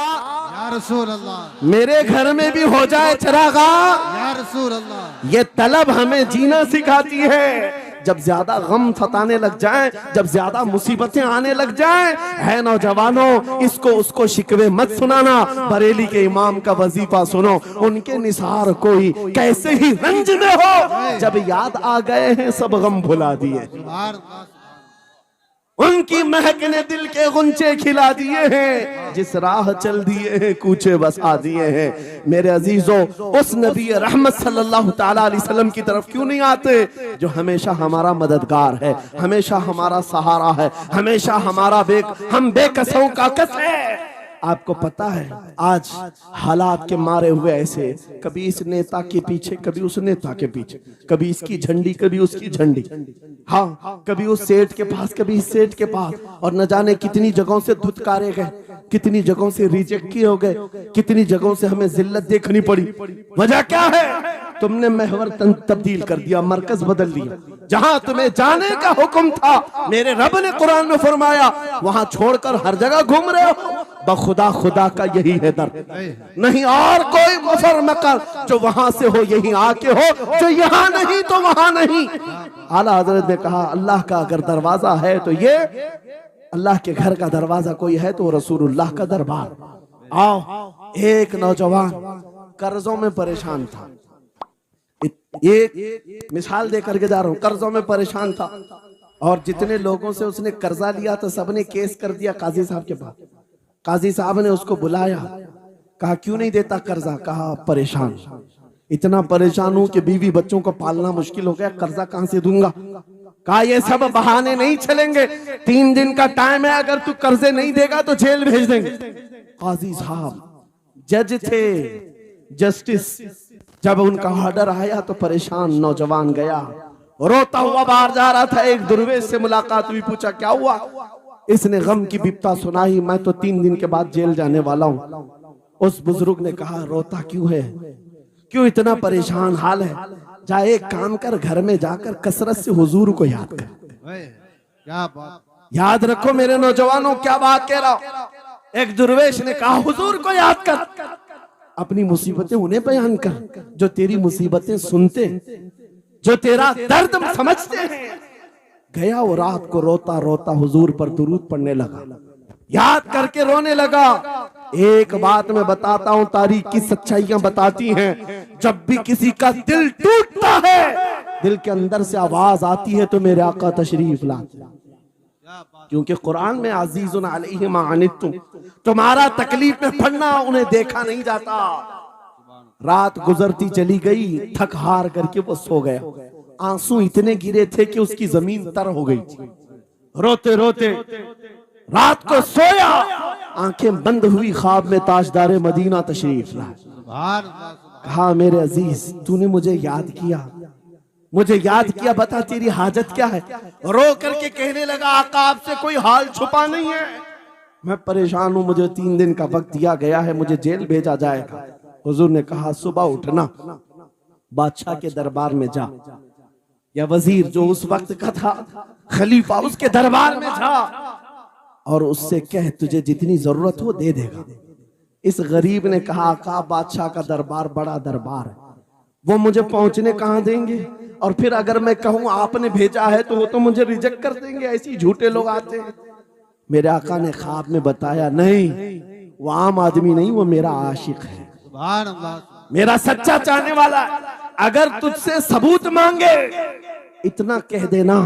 या रसूल अल्लाह, मेरे घर में भी हो जाए चिरागा, या रसूल अल्लाह। ये तलब हमें जीना सिखाती है। जब ज्यादा गम सताने लग जाएं, जब ज्यादा मुसीबतें आने लग जाएं, है नौजवानों, इसको उसको शिकवे मत सुनाना, बरेली के इमाम का वजीफा सुनो, उनके निसार कोई कैसे ही रंज में हो, जब याद आ गए हैं सब गम भुला दिए। उनकी महक ने दिल के गुंचे खिला दिए हैं, जिस राह चल दिए हैं कूचे बसा दिए हैं। मेरे अजीजों, उस नबी रहमत सल्लल्लाहु ताला अलैहि वसल्लम की तरफ क्यों नहीं आते जो हमेशा हमारा मददगार है, हमेशा हमारा सहारा है, हमेशा हमारा हम बेकसों का कस है। आपको पता है आज हालात के मारे हुए ऐसे, कभी इस नेता के पीछे, कभी उस नेता के पीछे, कभी इसकी झंडी, कभी उसकी झंडी, हाँ, कभी उस सेठ के पास, कभी इस सेठ के पास, और न जाने कितनी जगहों से धुतकारे गए, कितनी जगहों से रिजेक्ट किए हो गए, कितनी जगहों से हमें जिल्लत देखनी पड़ी। वजह क्या है? तुमने महवर तब्दील कर दिया, मरकज बदल दिया। जहां तुम्हें जाने का हुक्म था, मेरे रब ने कुरान में फरमाया, वहां छोड़कर हर जगह घूम रहे हो। बखुदा खुदा का यही है दर, नहीं और कोई मफर मकर, जो वहां से हो यही आके हो, जो यहाँ नहीं तो वहां नहीं। आला हजरत ने कहा, अल्लाह का अगर दरवाजा है तो ये अल्लाह के घर का दरवाजा कोई है तो रसूलुल्लाह का दरबार। आओ, एक नौजवान कर्जों में परेशान था, एक मिसाल देकर के जा रहा हूं, कर्जों में परेशान था, और जितने लोगों से उसने कर्जा लिया था सबने केस कर दिया काजी साहब के पास। काजी साहब ने उसको बुलाया, कहा क्यों नहीं देता कर्जा? कहा परेशान, इतना परेशान हूं कि बीवी बच्चों को पालना मुश्किल हो गया, कर्जा कहां से दूंगा। कहा ये सब बहाने नहीं चलेंगे, 3 दिन का टाइम है, अगर तू कर्जे नहीं देगा तो जेल भेज देंगे। काजी साहब जज थे, जस्टिस, जब उनका ऑर्डर आया तो परेशान नौजवान गया, रोता हुआ बाहर जा रहा था। एक दुर्वेश से मुलाकात हुई, पूछा क्या हुआ? इसने गम की बिपता सुनाई, मैं तो 3 दिन के बाद जेल जाने वाला हूं। उस बुजुर्ग ने कहा, रोता क्यों है, क्यों इतना परेशान हाल है? जा एक काम कर, घर में जाकर कसरत से हुजूर को याद कर। क्या बात, याद रखो मेरे नौजवानों, क्या बात कह रहा हूं। एक दुर्वेश ने कहा, हुजूर को याद कर, अपनी मुसीबतें उन्हें बयान कर जो तेरी मुसीबतें सुनते, जो तेरा दर्द समझते हैं। गया वो रात को रोता रोता हुजूर पर दुरूद पढ़ने लगा, याद करके रोने लगा। एक बात मैं बताता हूं, तारीख की सच्चाइयां बताती हैं, जब भी किसी का दिल टूटता है, दिल के अंदर से आवाज आती है तो मेरे आका तशरीफ लाते हैं। क्योंकि कुरान में अजीजुन अलैहि मा अनित्तुम, तुम्हारा तकलीफ में पड़ना उन्हें देखा नहीं जाता। रात गुजरती चली गई, थक हार करके वो सो गया। आंसू इतने गिरे थे कि उसकी जमीन तर हो गई थी। रोते रोते रात को सोया, आंखें बंद हुई, ख्वाब में ताजदारे मदीना तशरीफ लाए। कहा मेरे अजीज, तूने मुझे याद किया, मुझे याद किया, बता तेरी हाजत क्या है? रो करके कहने लगा, आका आपसे कोई हाल छुपा नहीं है, मैं परेशान हूं, मुझे 3 दिन का वक्त दिया गया है, मुझे जेल भेजा जाएगा। हुजूर ने कहा, सुबह उठना, बादशाह के दरबार में जा, या वजीर जो उस वक्त का था, खलीफा, उसके दरबार में जा और उससे कह तुझे जितनी जरूरत हो दे देगा। इस गरीब ने कहा, आका बादशाह का दरबार बड़ा दरबार है, वो मुझे पहुंचने कहां देंगे, और फिर अगर मैं कहूं आपने भेजा है तो वो तो मुझे रिजेक्ट कर देंगे, ऐसे झूठे लोग आते हैं। मेरे आका ने ख्वाब में बताया, नहीं वो आम आदमी नहीं, वो मेरा आशिक है, मेरा सच्चा चाहने वाला है। अगर तुझसे सबूत मांगे इतना कह देना,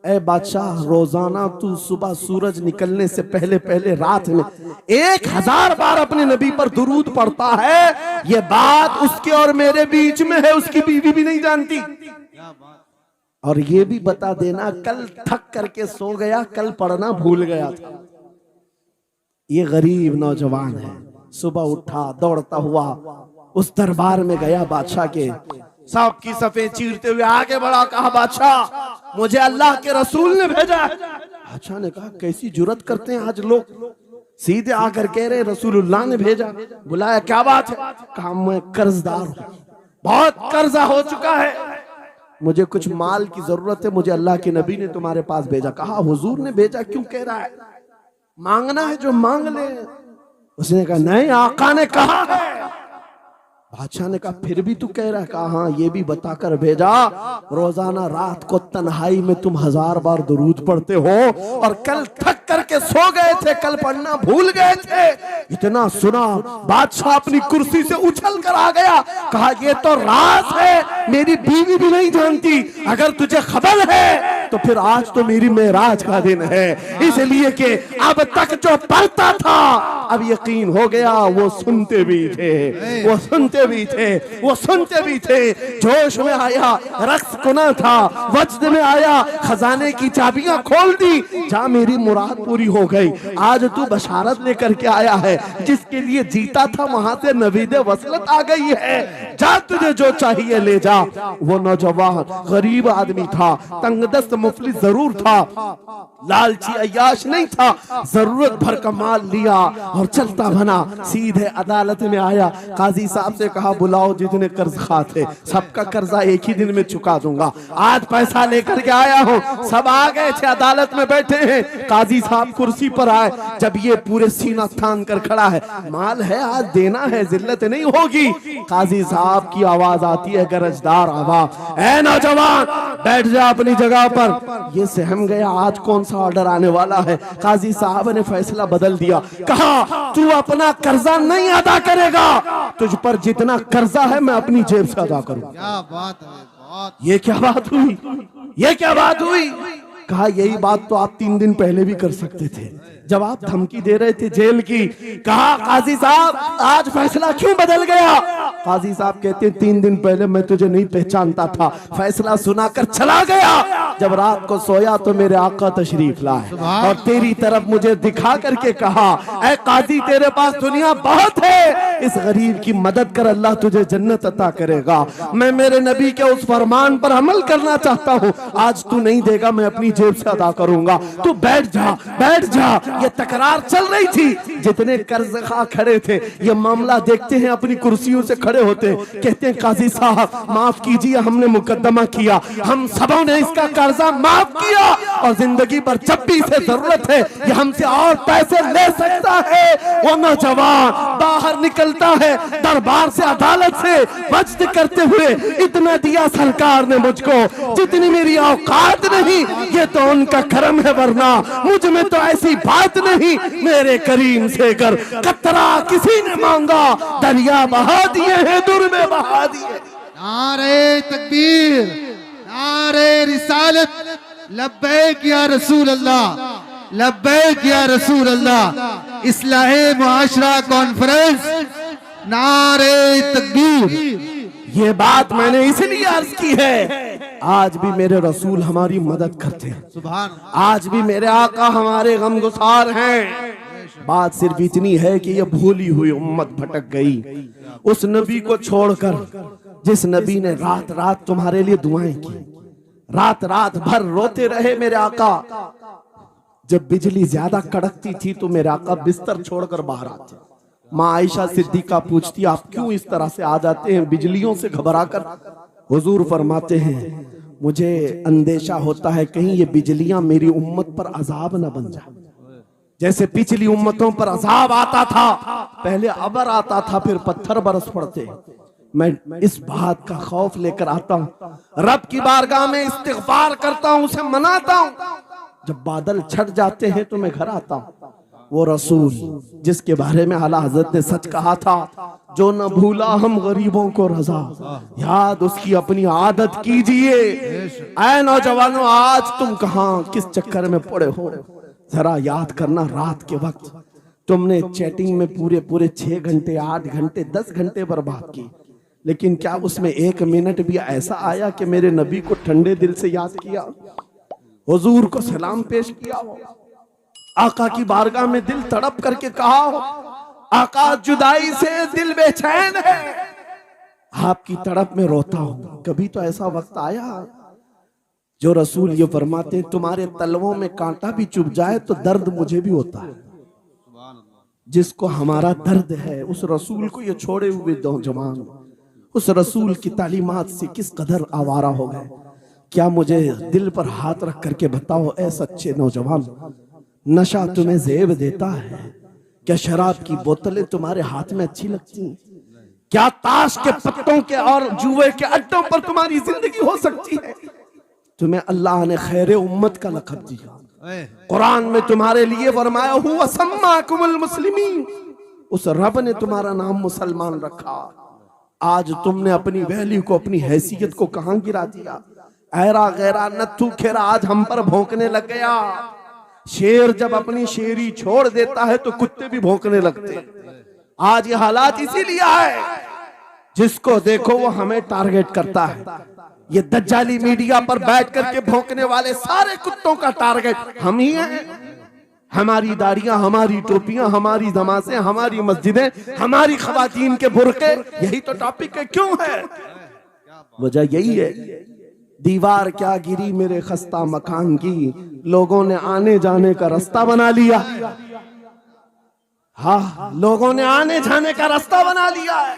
ऐ बादशाह रोजाना तू सुबह सूरज निकलने से पहले पहले रात में 1000 बार अपने नबी पर दुरूद पढ़ता है, ये बात उसके और मेरे बीच में है, उसकी बीवी भी नहीं जानती। और ये भी बता देना, कल थक करके सो गया, कल पढ़ना भूल गया था। ये गरीब नौजवान है, सुबह उठा, दौड़ता हुआ उस दरबार में गया, बादशाह के सब की सफेद चीरते हुए आगे बढ़ा, कहा बादशाह मुझे अल्लाह के रसूल ने भेजा। बादशाह ने कहा, कैसी जुर्रत करते हैं आज लोग, सीधे आकर कह रहे रसूलुल्लाह ने भेजा। बुलाया, क्या बात है? कहा मैं कर्जदार हूं, बहुत कर्जा हो चुका है, मुझे कुछ माल की जरूरत है, मुझे अल्लाह के नबी ने तुम्हारे पास भेजा। कहा हुजूर ने भेजा, क्यों कह रहा है, मांगना है जो मांग ले। उसने कहा नहीं, आका ने कहा है। बादशाह ने कहा फिर भी तू कह रहा है? कहा हाँ, ये भी बताकर भेजा, रोजाना रात को तन्हाई में तुम 1000 बार दुरूद पढ़ते हो, और कल थक करके सो गए थे, कल पढ़ना भूल गए थे। इतना सुना, बादशाह अपनी कुर्सी से उछल कर आ गया, कहा ये तो राज है, मेरी बीवी भी नहीं जानती, अगर तुझे खबर है तो फिर आज तो मेरी मेराज का दिन है, इसलिए कि अब तक जो पढ़ता था अब यकीन हो गया वो सुनते भी थे, वो सुनते भी थे, वो सुनते भी थे। जोश में आया, रक्स कुना था, वज्द में आया, खजाने की चाबियां खोल दी, जा मेरी मुराद पूरी हो गई। आज तू बशारत लेकर के आया है, जिसके लिए जीता था वहां से नवीद वसलत आ गई है, जा तुझे जो चाहिए ले जा। वो नौजवान गरीब आदमी था, तंगदस्त मुफलिस जरूर था, लालची अय्याश नहीं था, जरूरत भर का माल लिया और चलता बना, सीधे अदालत में आया। काजी साहब से कहा बुलाओ जितने कर्ज खा थे, सबका कर्जा एक ही दिन में चुका दूंगा, आज पैसा लेकर के आया हूँ। सब आ गए थे, अदालत में बैठे हैं। काजी साहब कुर्सी पर आए, जब ये पूरे सीना थान कर खड़ा है, माल है आज देना है, जिल्लत नहीं होगी। काजी साहब की आवाज आती है, गरजदार आवाज, ऐ नौजवान बैठ जा अपनी जगह पर। ये सहम गया, आज कौन सा ऑर्डर आने वाला है। काजी साहब ने फैसला बदल दिया, कहा तू अपना कर्जा नहीं अदा करेगा, तुझ पर जितना कर्जा है मैं अपनी जेब से अदा करूंगा। क्या बात है, बहुत। ये क्या बात हुई, ये क्या बात हुई। कहा यही बात तो आप 3 दिन पहले भी कर सकते थे, जब आप धमकी दे रहे थे जेल की। कहा काजी साहब आज फैसला क्यों बदल गया। काजी साहब कहते 3 दिन पहले मैं तुझे नहीं पहचानता था, फैसला सुनाकर चला गया, जब रात को सोया तो मेरे आका तशरीफ लाए और तेरी तरफ मुझे दिखा करके कहा, ऐ काजी तेरे पास दुनिया बहुत है, इस गरीब की मदद कर, अल्लाह तुझे जन्नत अता करेगा। मैं मेरे नबी के उस फरमान पर अमल करना चाहता हूँ, आज तू नहीं देगा मैं अपनी जेब से अदा करूंगा, तू बैठ जा, बैठ जा। ये तकरार चल रही थी, जितने कर्ज खा खड़े थे ये मामला देखते हैं, अपनी कुर्सियों से खड़े होते, कहते हैं काजी साहब माफ कीजिए, हमने मुकदमा किया, हम सबों ने इसका कर्जा माफ किया और जिंदगी भर जब भी इसे जरूरत है ये हमसे और पैसे ले सकता है। वो नौजवान बाहर निकलता है दरबार से, अदालत से, वज्द करते हुए, इतना दिया सरकार ने मुझको जितनी मेरी औकात नहीं, ये तो उनका करम है, वरना मुझ में तो ऐसी बात नहीं। मेरे करीम से कर कतरा किसी ने मांगा, दरिया बहा दिए हैं, दुर में बहा दिए। नारे तकबीर, नारे रिसालत, लब्बैक या रसूल अल्लाह, लब्बैक या रसूल अल्लाह। इस्लाहे मुआशरा कॉन्फ्रेंस, नारे तकबीर। ये बात मैंने इसलिए अर्ज की है, आज भी मेरे रसूल हमारी मदद करते हैं, सुभान, आज भी मेरे आका हमारे गमगुसार हैं। बात सिर्फ इतनी है कि ये भूली हुई उम्मत भटक गई उस नबी को छोड़कर, जिस नबी ने रात रात तुम्हारे लिए दुआएं की, रात रात भर रोते रहे मेरे आका। जब बिजली ज्यादा कड़कती थी तो मेरे आका बिस्तर छोड़कर बाहर आते। माँ आयशा सिद्दीका पूछती आप क्यों इस तरह से आ जाते हैं बिजलियों से घबराकर। हुजूर फरमाते हैं मुझे अंदेशा होता है कहीं ये बिजलियां मेरी उम्मत पर अजाब न बन जाए, जैसे पिछली उम्मतों पर अजाब आता था, पहले अबर आता था फिर पत्थर बरस पड़ते। मैं इस बात का खौफ लेकर आता हूँ, रब की बारगाह में इस्तिग़फार करता हूँ, उसे मनाता हूँ। जब बादल छट जाते हैं तो मैं घर आता हूँ। वो रसूल जिसके बारे में आला हजरत ने सच कहा था, जो न भूला हम गरीबों को रजा, याद उसकी अपनी आदत कीजिए। ऐ नौजवानों आज तुम कहां किस चक्कर में पड़े हो, जरा याद करना। रात के वक्त तुमने चैटिंग में पूरे पूरे 6 घंटे 8 घंटे 10 घंटे बर्बाद की, लेकिन क्या उसमें 1 मिनट भी ऐसा आया कि मेरे नबी को ठंडे दिल से याद किया, हुजूर को सलाम पेश किया हो, आका की बारगाह में दिल तड़प करके कहा हो, आका जुदाई से दिल बेचैन है, आपकी तड़प में रोता हूं। कभी तो ऐसा वक्त आया जो रसूल ये फरमाते तुम्हारे तलवों में कांटा भी चुभ जाए तो दर्द मुझे भी होता है। जिसको हमारा दर्द है उस रसूल को ये छोड़े हुए नौजवान उस रसूल की तालीमात से किस कदर आवारा हो गए। क्या मुझे दिल पर हाथ रख करके बताओ ऐ सच्चे नौजवान, नशा तुम्हें जेब देता है? क्या शराब की बोतलें तुम्हारे हाथ में अच्छी लगती हैं? क्या ताश के पत्तों के और जुए के अड्डों पर तुम्हारी जिंदगी हो सकती है? तुम्हें अल्लाह ने खैर उम्मत का लक़ब दिया, कुरान में तुम्हारे लिए फरमाया हुआ सम्माकुमुल मुस्लिमीन, उस रब ने तुम्हारा नाम मुसलमान रखा। आज तुमने अपनी वैल्यू को, अपनी हैसियत को कहां गिरा दिया? ऐरा गैरा नत्थू खेरा आज हम पर भौंकने लग गया। शेर जब अपनी शेरी छोड़ देता है तो कुत्ते भी भौंकने लगते हैं। आज ये हालात इसीलिए है, जिसको देखो वो हमें टारगेट करता है। ये दज्जाली मीडिया पर बैठ करके भौंकने वाले सारे कुत्तों का टारगेट हम ही हैं। हमारी दाढ़ियां, हमारी टोपियां, हमारी नमाज़ें, हमारी मस्जिदें, हमारी खवातीन के बुर्के, यही तो टॉपिक है। क्यों है? वजह यही है, दीवार क्या गिरी मेरे खस्ता मकान की, लोगों ने आने जाने का रास्ता बना लिया। हाँ, लोगों ने आने जाने का रास्ता बना लिया है।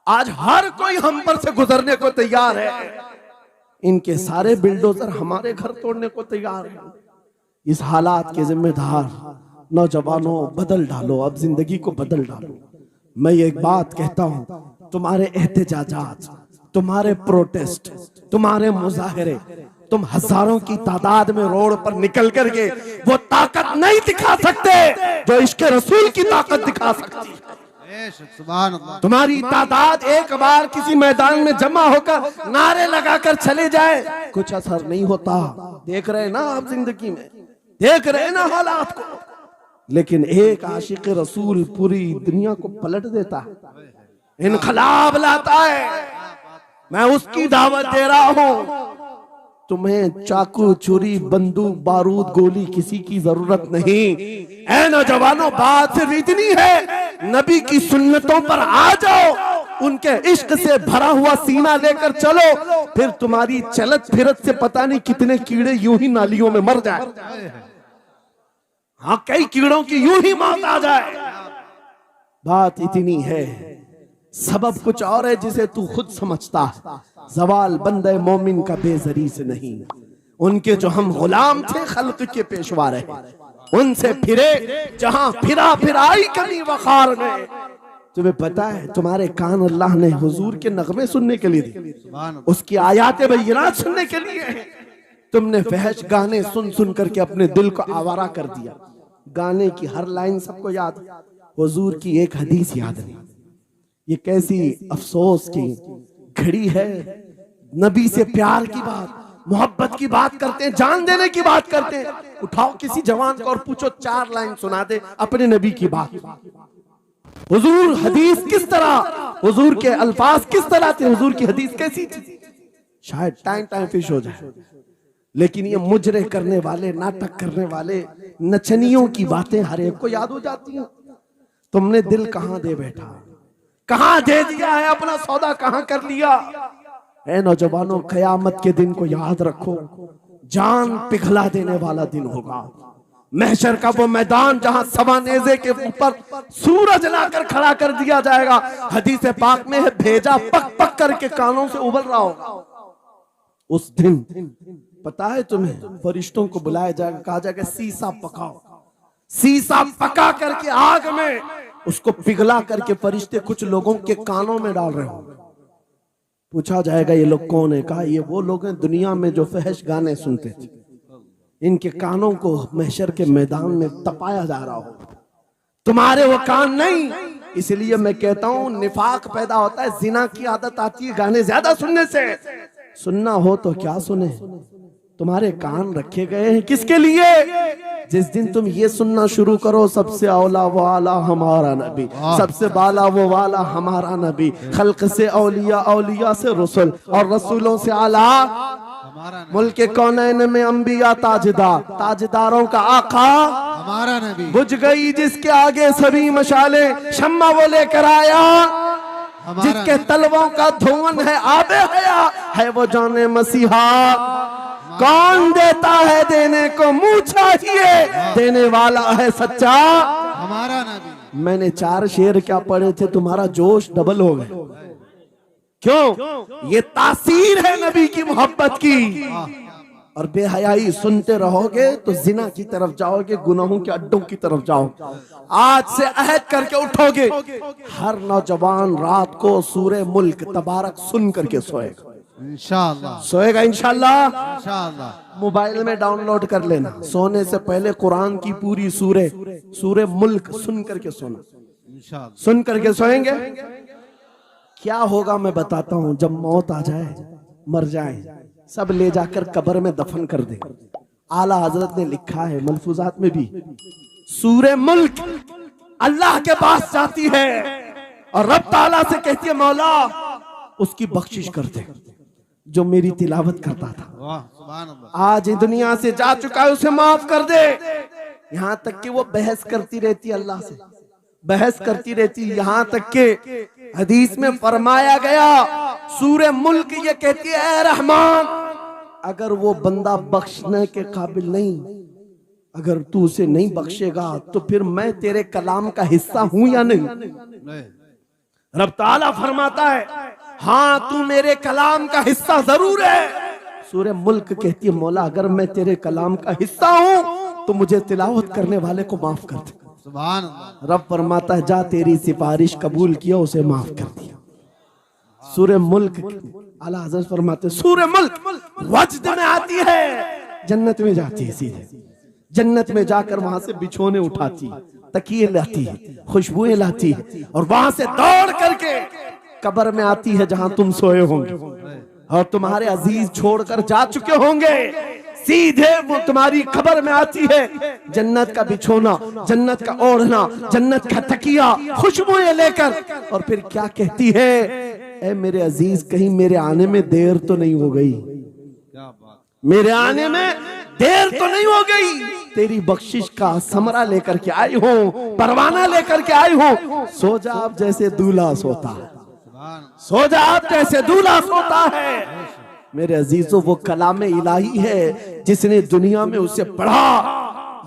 आज हर कोई हम पर से गुजरने को तैयार है। इनके सारे बिल्डोजर हमारे घर तोड़ने को तैयार है। इस हालात के जिम्मेदार नौजवानों, बदल डालो, अब जिंदगी को बदल डालो। मैं एक बात कहता हूं, तुम्हारे एहतजाजात, तुम्हारे प्रोटेस्ट, तुम्हारे मुजाहरे, तुम हजारों की तादाद में रोड पर निकल करके वो ताकत नहीं दिखा सकते जो इश्क रसूल की ताकत दिखा सकती है। तुम्हारी तादाद एक बार किसी मैदान में जमा होकर नारे लगाकर चले जाए, कुछ असर नहीं होता। देख रहे ना आप जिंदगी में, देख रहे ना हालात को। लेकिन एक आशिक रसूल पूरी दुनिया को पलट देता है, इनकलाब लाता है। मैं उसकी दावत दे रहा हूं। तुम्हें चाकू, छुरी, बंदूक, बारूद, गोली किसी की जरूरत नहीं। ऐ नौजवानों, बात सिर्फ इतनी है, नबी की सुन्नतों पर आ जाओ, उनके इश्क से भरा हुआ सीना लेकर चलो, फिर तुम्हारी चलत फिरत से पता नहीं कितने कीड़े यूं ही नालियों में मर जाए। हाँ, कई कीड़ों की यूं ही मौत आ जाए। बात इतनी है, सबब कुछ और है जिसे तू खुद समझता है। जवाल बंदे मोमिन का बेजरी से नहीं, उनके जो हम गुलाम थे खल्क के पेशवा रहे, उनसे फिरे जहां फिरा फिराई कमी वखार में। तुम्हें पता है, तुम्हारे कान अल्लाह ने हुजूर के नगमे सुनने के लिए दिए, उसकी आयात बय्यिनात सुनने के लिए। तुमने फहश गाने सुन सुन करके अपने दिल को आवारा कर दिया। गाने की हर लाइन सबको याद, हुजूर की एक हदीस याद नहीं। ये कैसी अफसोस की घड़ी है। नबी से प्यार की बात, मोहब्बत की बात करते हैं, जान देने की बात करते हैं। उठाओ किसी जवान को और पूछो 4 लाइन सुना दे अपने नबी की बात। हुजूर हदीस किस तरह, हुजूर के अल्फाज किस तरह थे, हुजूर की हदीस कैसी थी, शायद टाइम फिश हो जाए। लेकिन ये मुजरे करने वाले, नाटक करने वाले, नचनियों की बातें हर एक को याद हो जाती हैं। तुमने दिल कहां दे बैठा, कहां दे दिया है, अपना सौदा कहां कर लिया। ऐ नौजवानों, कयामत के दिन को याद रखो, जान पिघला देने वाला दिन होगा। महशर का वो मैदान जहां सवानेजे के ऊपर सूरज लाकर खड़ा कर दिया जाएगा। हदीस पाक में है, भेजा पक पक करके कानों से उबल रहा होगा। उस दिन पता है तुम्हें, फरिश्तों को बुलाया जाएगा, कहा जाएगा सीसा पकाओ। सीसा पका करके आग में उसको पिघला करके फरिश्ते कुछ लोगों के कानों में डाल रहे हो। पूछा जाएगा ये लोग कौन है? कहा ये वो लोग हैं दुनिया में जो फहश गाने सुनते थे, इनके कानों को महशर के मैदान में तपाया जा रहा हो। तुम्हारे वो कान नहीं। इसलिए मैं कहता हूं, निफाक पैदा होता है, जिना की आदत आती है गाने ज्यादा सुनने से। सुनना हो तो क्या सुने, तुम्हारे कान रखे गए हैं किसके लिए? जिस दिन तुम ये सुनना शुरू करो, सबसे औला वाला हमारा नबी, सबसे बाला वो वाला हमारा नबी, खल्क से औलिया, औलिया से रसूल, और रसूलों से आला मुल्क कौनैन में अंबिया ताजदार, ताजदारों का आका हमारा नबी। बुझ गई जिसके आगे सभी मशाले, शम्मा वो लेकर आया जिसके तलवों का धुआं है आबे हया, है वो जाने मसीहा। कौन देता है देने को मुंह चाहिए, देने वाला है सच्चा हमारा नबी। मैंने 4 शेर क्या पढ़े थे, तुम्हारा जोश डबल हो गए। क्यों? ये तासीर है नबी की मोहब्बत की। और बेहयाई सुनते रहोगे तो जिना की तरफ जाओगे, गुनाहों के अड्डों की तरफ जाओगे। आज से अहद करके उठोगे, हर नौजवान रात को सूरे मुल्क तबारक सुन करके सोएगा। इंशाअल्लाह सोएगा, इंशाअल्लाह। इंशाअल्लाह मोबाइल में डाउनलोड कर लेना, सोने से पहले कुरान की पूरी सूरे मुल्क सुन करके सोना। इंशाअल्लाह सुन करके सोएंगे, क्या होगा मैं बताता हूं। जब मौत आ जाए, मर जाए, सब ले जाकर कब्र में दफन कर दे। आला हजरत ने लिखा है मलफूजात में भी, सूरे मुल्क अल्लाह के पास जाती है और रब ताला से कहती है मौला उसकी बख्शिश कर दे जो मेरी तिलावत करता था, वाह सुभान अल्लाह। आज दुनिया से जा चुका है, उसे माफ कर दे। यहां तक कि वो बहस करती रहती अल्लाह से, बहस करती रहती, यहां तक के हदीस में फरमाया गया सूरे मुल्क ये कहती है ऐ रहमान अगर वो बंदा बख्शने के काबिल नहीं, अगर तू उसे नहीं बख्शेगा तो फिर मैं तेरे कलाम का हिस्सा हूं या नहीं। रब ताला फरमाता है हाँ तू मेरे कलाम का हिस्सा जरूर है। सूरे मुल्क कहती है मौला अगर मैं तेरे कलाम का हिस्सा हूं तो मुझे तिलावत करने वाले को माफ कर दे। सुभान अल्लाह। रब फरमाता है जा तेरी सिफारिश कबूल किया उसे माफ कर दिया। सूरे मुल्क आला हज़रत फरमाते सूरे मुल्क वजद में आती है, जन्नत में जाती है, सीधे जन्नत में जाकर वहां से बिछोने उठाती है, तकिए लाती है, खुशबुएं लाती है और वहां से दौड़ करके कब्र में आती है जहां तुम सोए होंगे और तुम्हारे अजीज छोड़कर जा चुके होंगे। सीधे वो तुम्हारी कब्र में आती है, जन्नत का बिछोना, जन्नत का ओढ़ना, जन्नत का तकिया, खुशबुएं लेकर, और फिर क्या कहती है ऐ मेरे अजीज कहीं मेरे आने में देर तो नहीं हो गई, क्या बात, मेरे आने में देर तो नहीं हो गई, तेरी बख्शिश का समरा लेकर के आई हूँ, परवाना लेकर के आई हूँ। सो जा आप जैसे दूल्हा सोता है, सो जा आप जैसे दूल्हा सोता है। मेरे अजीजों वो कलाम इलाही है जिसने दुनिया में उसे पढ़ा।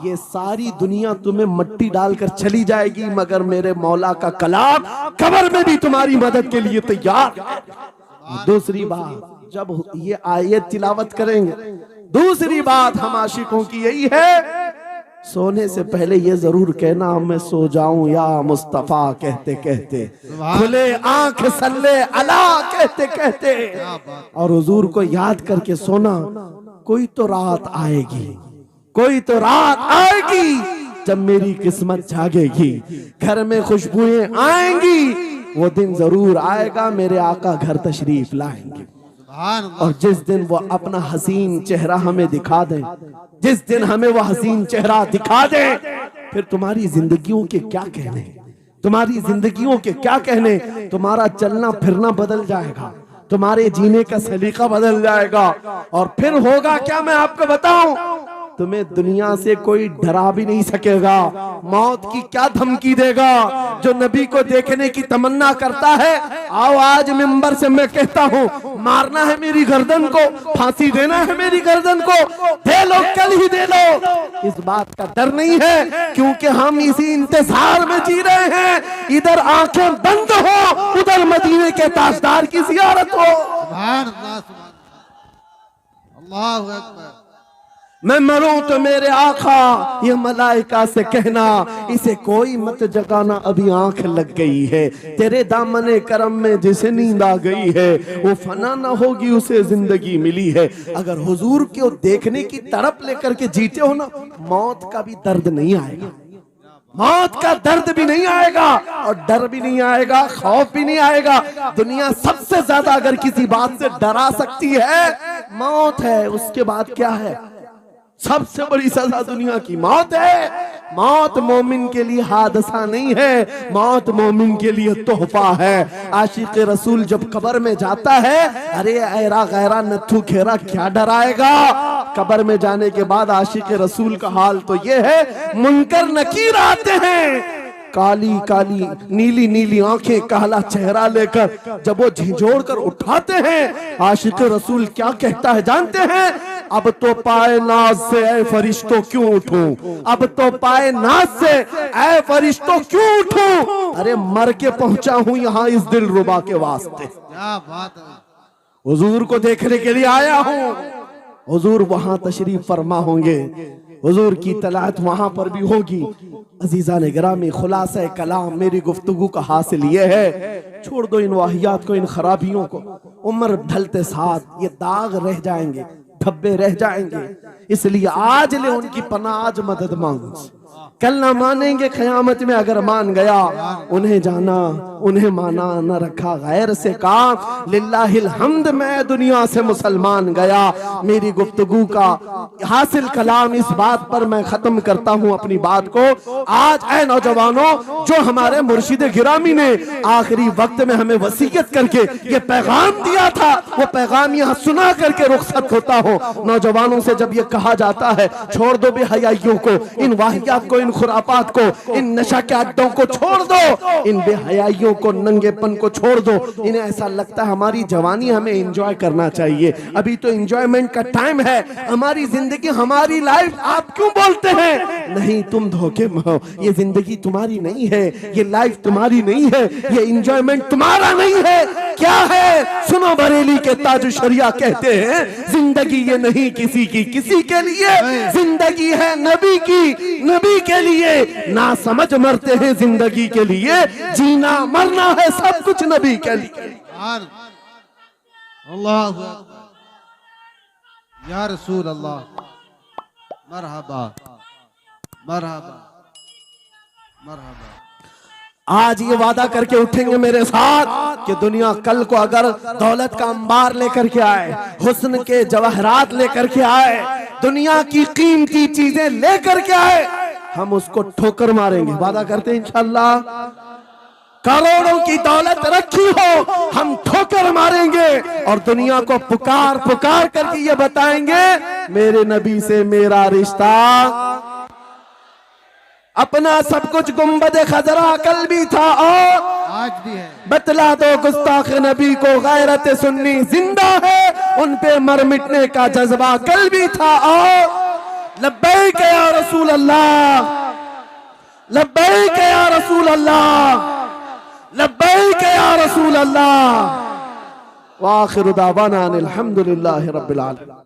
ये सारी दुनिया तुम्हें मट्टी डालकर चली जाएगी मगर मेरे मौला का कलाम कब्र में भी तुम्हारी मदद के लिए तैयार है। दूसरी बात जब ये आयत तिलावत करेंगे, दूसरी बात हम आशिकों की यही है सोने से पहले ये जरूर कहना मैं सो जाऊं या मुस्तफा कहते कहते, खुले आंख सल्ले अला कहते कहते, और हुजूर को याद करके सोना। कोई तो रात आएगी, कोई तो रात आएगी जब मेरी किस्मत जागेगी, घर में खुशबुएं आएंगी, वो दिन जरूर आएगा मेरे आका घर तशरीफ लाएंगे। और जिस दिन वो अपना हसीन चेहरा हमें दिखा दे, जिस दिन हमें वो हसीन चेहरा दिखा दे, फिर तुम्हारी जिंदगियों के क्या कहने, तुम्हारी जिंदगियों के क्या कहने, तुम्हारा चलना फिरना बदल जाएगा, तुम्हारे जीने का सलीका बदल जाएगा। और फिर होगा क्या मैं आपको बताऊं, तुम्हें दुनिया से कोई डरा भी नहीं सकेगा। मौत की क्या धमकी देगा? जो नबी को देखने की तमन्ना करता है, आओ आज मिंबर से मैं कहता हूँ मारना है मेरी गर्दन को, फांसी देना है मेरी गर्दन को, दे लो कल ही दे लो। इस बात का डर नहीं है क्योंकि हम इसी इंतजार में जी रहे हैं, इधर आंखें बंद हो उधर मदीने के ताजदार की जियारत हो। सुभान अल्लाह, अल्लाहु अकबर। मैं मरूं तो मेरे आका ये मलाइका से कहना इसे कोई मत जगाना अभी आंख लग गई है, तेरे दामने करम में जिसे नींद आ गई है वो फना ना होगी उसे जिंदगी मिली है। अगर हुजूर को देखने की तड़प लेकर के जीते हो ना, मौत का भी दर्द नहीं आएगा, मौत का दर्द भी नहीं आएगा और डर भी नहीं आएगा, खौफ भी नहीं आएगा। दुनिया सबसे ज्यादा अगर किसी बात से डरा सकती है मौत है, उसके बाद क्या है? सबसे बड़ी सजा दुनिया की मौत है। मौत मोमिन के लिए हादसा नहीं है, मौत मोमिन के लिए तोहफा है। आशिक रसूल जब कब्र में जाता है, अरे ऐरा गैरा नथु खेरा क्या डराएगा? कब्र में जाने के बाद आशिक रसूल का हाल तो ये है, मुनकर नकीर आते हैं, काली काली नीली नीली आंखें, काला चेहरा लेकर जब वो झिझोड़ कर उठाते हैं, आशिक रसूल क्या कहता है जानते हैं? अब तो पाए नाज से ऐ फरिश्तों क्यों उठूं, अब तो पाए नाज से ऐ फरिश्तों क्यों उठूं, अरे मर के पहुंचा हूं यहाँ इस दिल रुबा के वास्ते। क्या बात है, हुजूर को देखने के लिए आया हूं। हुजूर वहां तशरीफ फरमा होंगे, हुजूर की तलात वहां पर भी होगी। अजीजा ने गिरामी खुलासा कलाम मेरी गुफ्तगू का हासिल ये है, छोड़ दो इन वाहियात को, इन खराबियों को, उम्र ढलते साथ ये दाग रह जाएंगे, धब्बे रह जाएंगे, इसलिए आज ले उनकी पनाह, आज मदद मांगो। कल ना मानेंगे क़यामत में, अगर मान गया उन्हें जाना उन्हें माना, न रखा गैर से काम। लिल्लाहिल हम्द, मैं दुनिया से मुसलमान गया। मेरी गुफ्तगू का हासिल कलाम इस बात पर मैं खत्म करता हूँ अपनी बात को। आज ऐ नौजवानों, जो हमारे मुर्शिद गिरामी ने आखिरी वक्त में हमें वसीयत करके ये पैगाम दिया था, वो पैगाम यहाँ सुना करके रुखसत होता हो। नौजवानों से जब ये कहा जाता है छोड़ दो बेहयाइयों को, इन वाहियात को, इन खुरापात को, इन नशा के अड्डों को छोड़ दो, इन बेहयाइयों को, नंगेपन को छोड़ दो। इन्हें ऐसा लगता है हमारी जवानी हमें एंजॉय करना चाहिए, अभी तो एंजॉयमेंट का टाइम है, हमारी जिंदगी हमारी लाइफ आप क्यों बोलते हैं? नहीं, तुम धोखे में हो, ये जिंदगी तुम्हारी नहीं है, ये लाइफ तुम्हारी नहीं है, ये एंजॉयमेंट तुम्हारा नहीं है। क्या है? सुनो, बरेली के ताज शरिया कहते हैं जिंदगी ये नहीं किसी की किसी के लिए, जिंदगी है नबी की नबी के लिए। ना समझ मरते हैं जिंदगी के लिए, जीना मरना है सब कुछ नबी के लिए। अल्लाह या रसूल अल्लाह, मरहबा मरहबा मरहबा। आज ये वादा करके उठेंगे मेरे साथ कि दुनिया कल को अगर दौलत का अंबार लेकर के आए, हुस्न के जवाहरात लेकर के आए, दुनिया की कीमती चीजें लेकर के आए, हम उसको ठोकर मारेंगे। वादा करते हैं इंशाअल्लाह। करोड़ों की दौलत रखी हो, हम ठोकर मारेंगे और दुनिया को पुकार पुकार करके ये बताएंगे मेरे नबी से मेरा रिश्ता अपना सब कुछ गुंबद खजरा कल भी था और आज भी है। बतला दो गुस्ताख नबी को गैरत सुन्नी जिंदा है, उन पे मर मिटने का जज्बा कल भी था और लब्बैक या रसूल अल्लाह, लब्बैक या रसूल अल्लाह, लब्बैक या रसूल अल्लाह। व आखिरु दावाना अनिल हम्दुलिल्लाहि रब्बिल आलमीन।